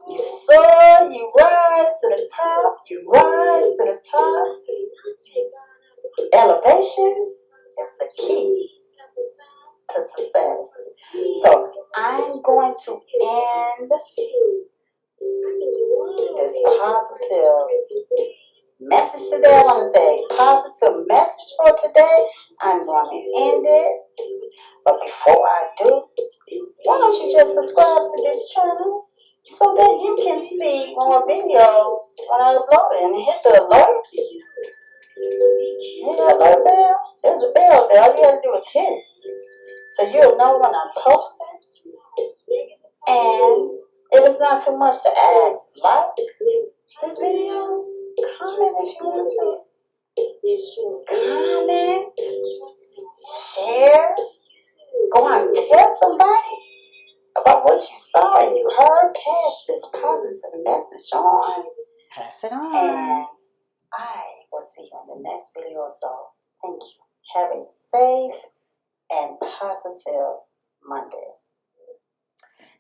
You soar, you rise to the top, you rise to the top. Elevation is the key to success. So I'm going to end this positive message today. I want to say positive message for today. I'm going to end it. But before I do, why don't you just subscribe to this channel so that you can see more videos when I upload it, and hit the alert. Hit the alert bell. There's a bell there. All you gotta do is hit it. So you'll know when I'm posting. And if it's not too much to ask, like this video, comment if you want to. Comment, share, go out and tell somebody about what you saw and you heard. Pass this positive message on. Pass it on. And I will see you in the next video, though. Thank you. Have a safe and positive Monday.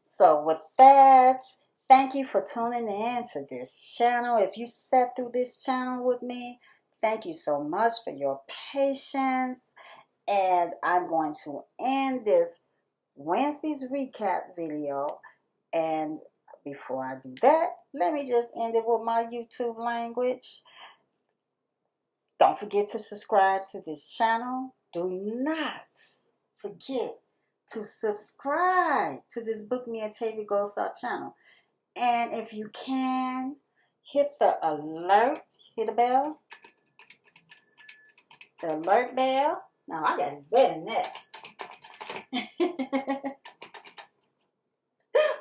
So with that, thank you for tuning in to this channel. If you sat through this channel with me, thank you so much for your patience. And I'm going to end this Wednesday's recap video. And before I do that, let me just end it with my YouTube language. Don't forget to subscribe to this channel. Do not forget to subscribe to this Book Me a TV Gold Star channel. And if you can, hit the alert, hit the bell, the alert bell. Now I got it better than that.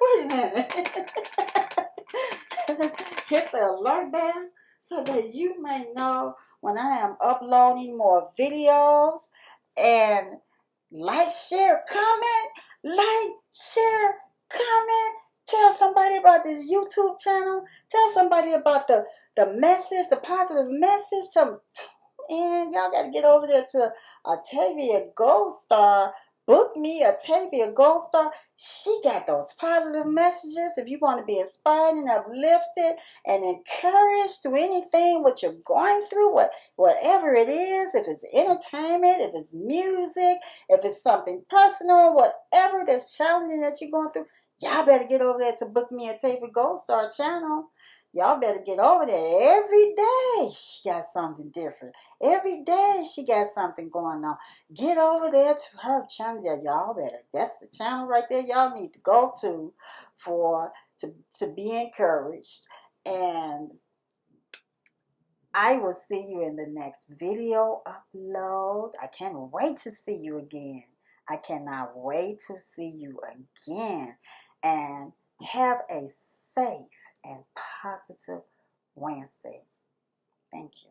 Wait a minute. Hit the alert bell so that you may know when I am uploading more videos. And like, share, comment, like, share, comment. Tell somebody about this YouTube channel. Tell somebody about the message, the positive message. And y'all got to get over there to Octavia Gold Star. Book Me Octavia Gold Star. She got those positive messages. If you want to be inspired and uplifted and encouraged to anything what you're going through, whatever it is, if it's entertainment, if it's music, if it's something personal, whatever that's challenging that you're going through, y'all better get over there to Book Me Octavia Gold Star channel. Y'all better get over there. Every day she got something different. Every day she got something going on. Get over there to her channel. Y'all better. That's the channel right there y'all need to go to to be encouraged. And I will see you in the next video upload. I can't wait to see you again. I cannot wait to see you again. And have a safe and positive Wednesday. Thank you.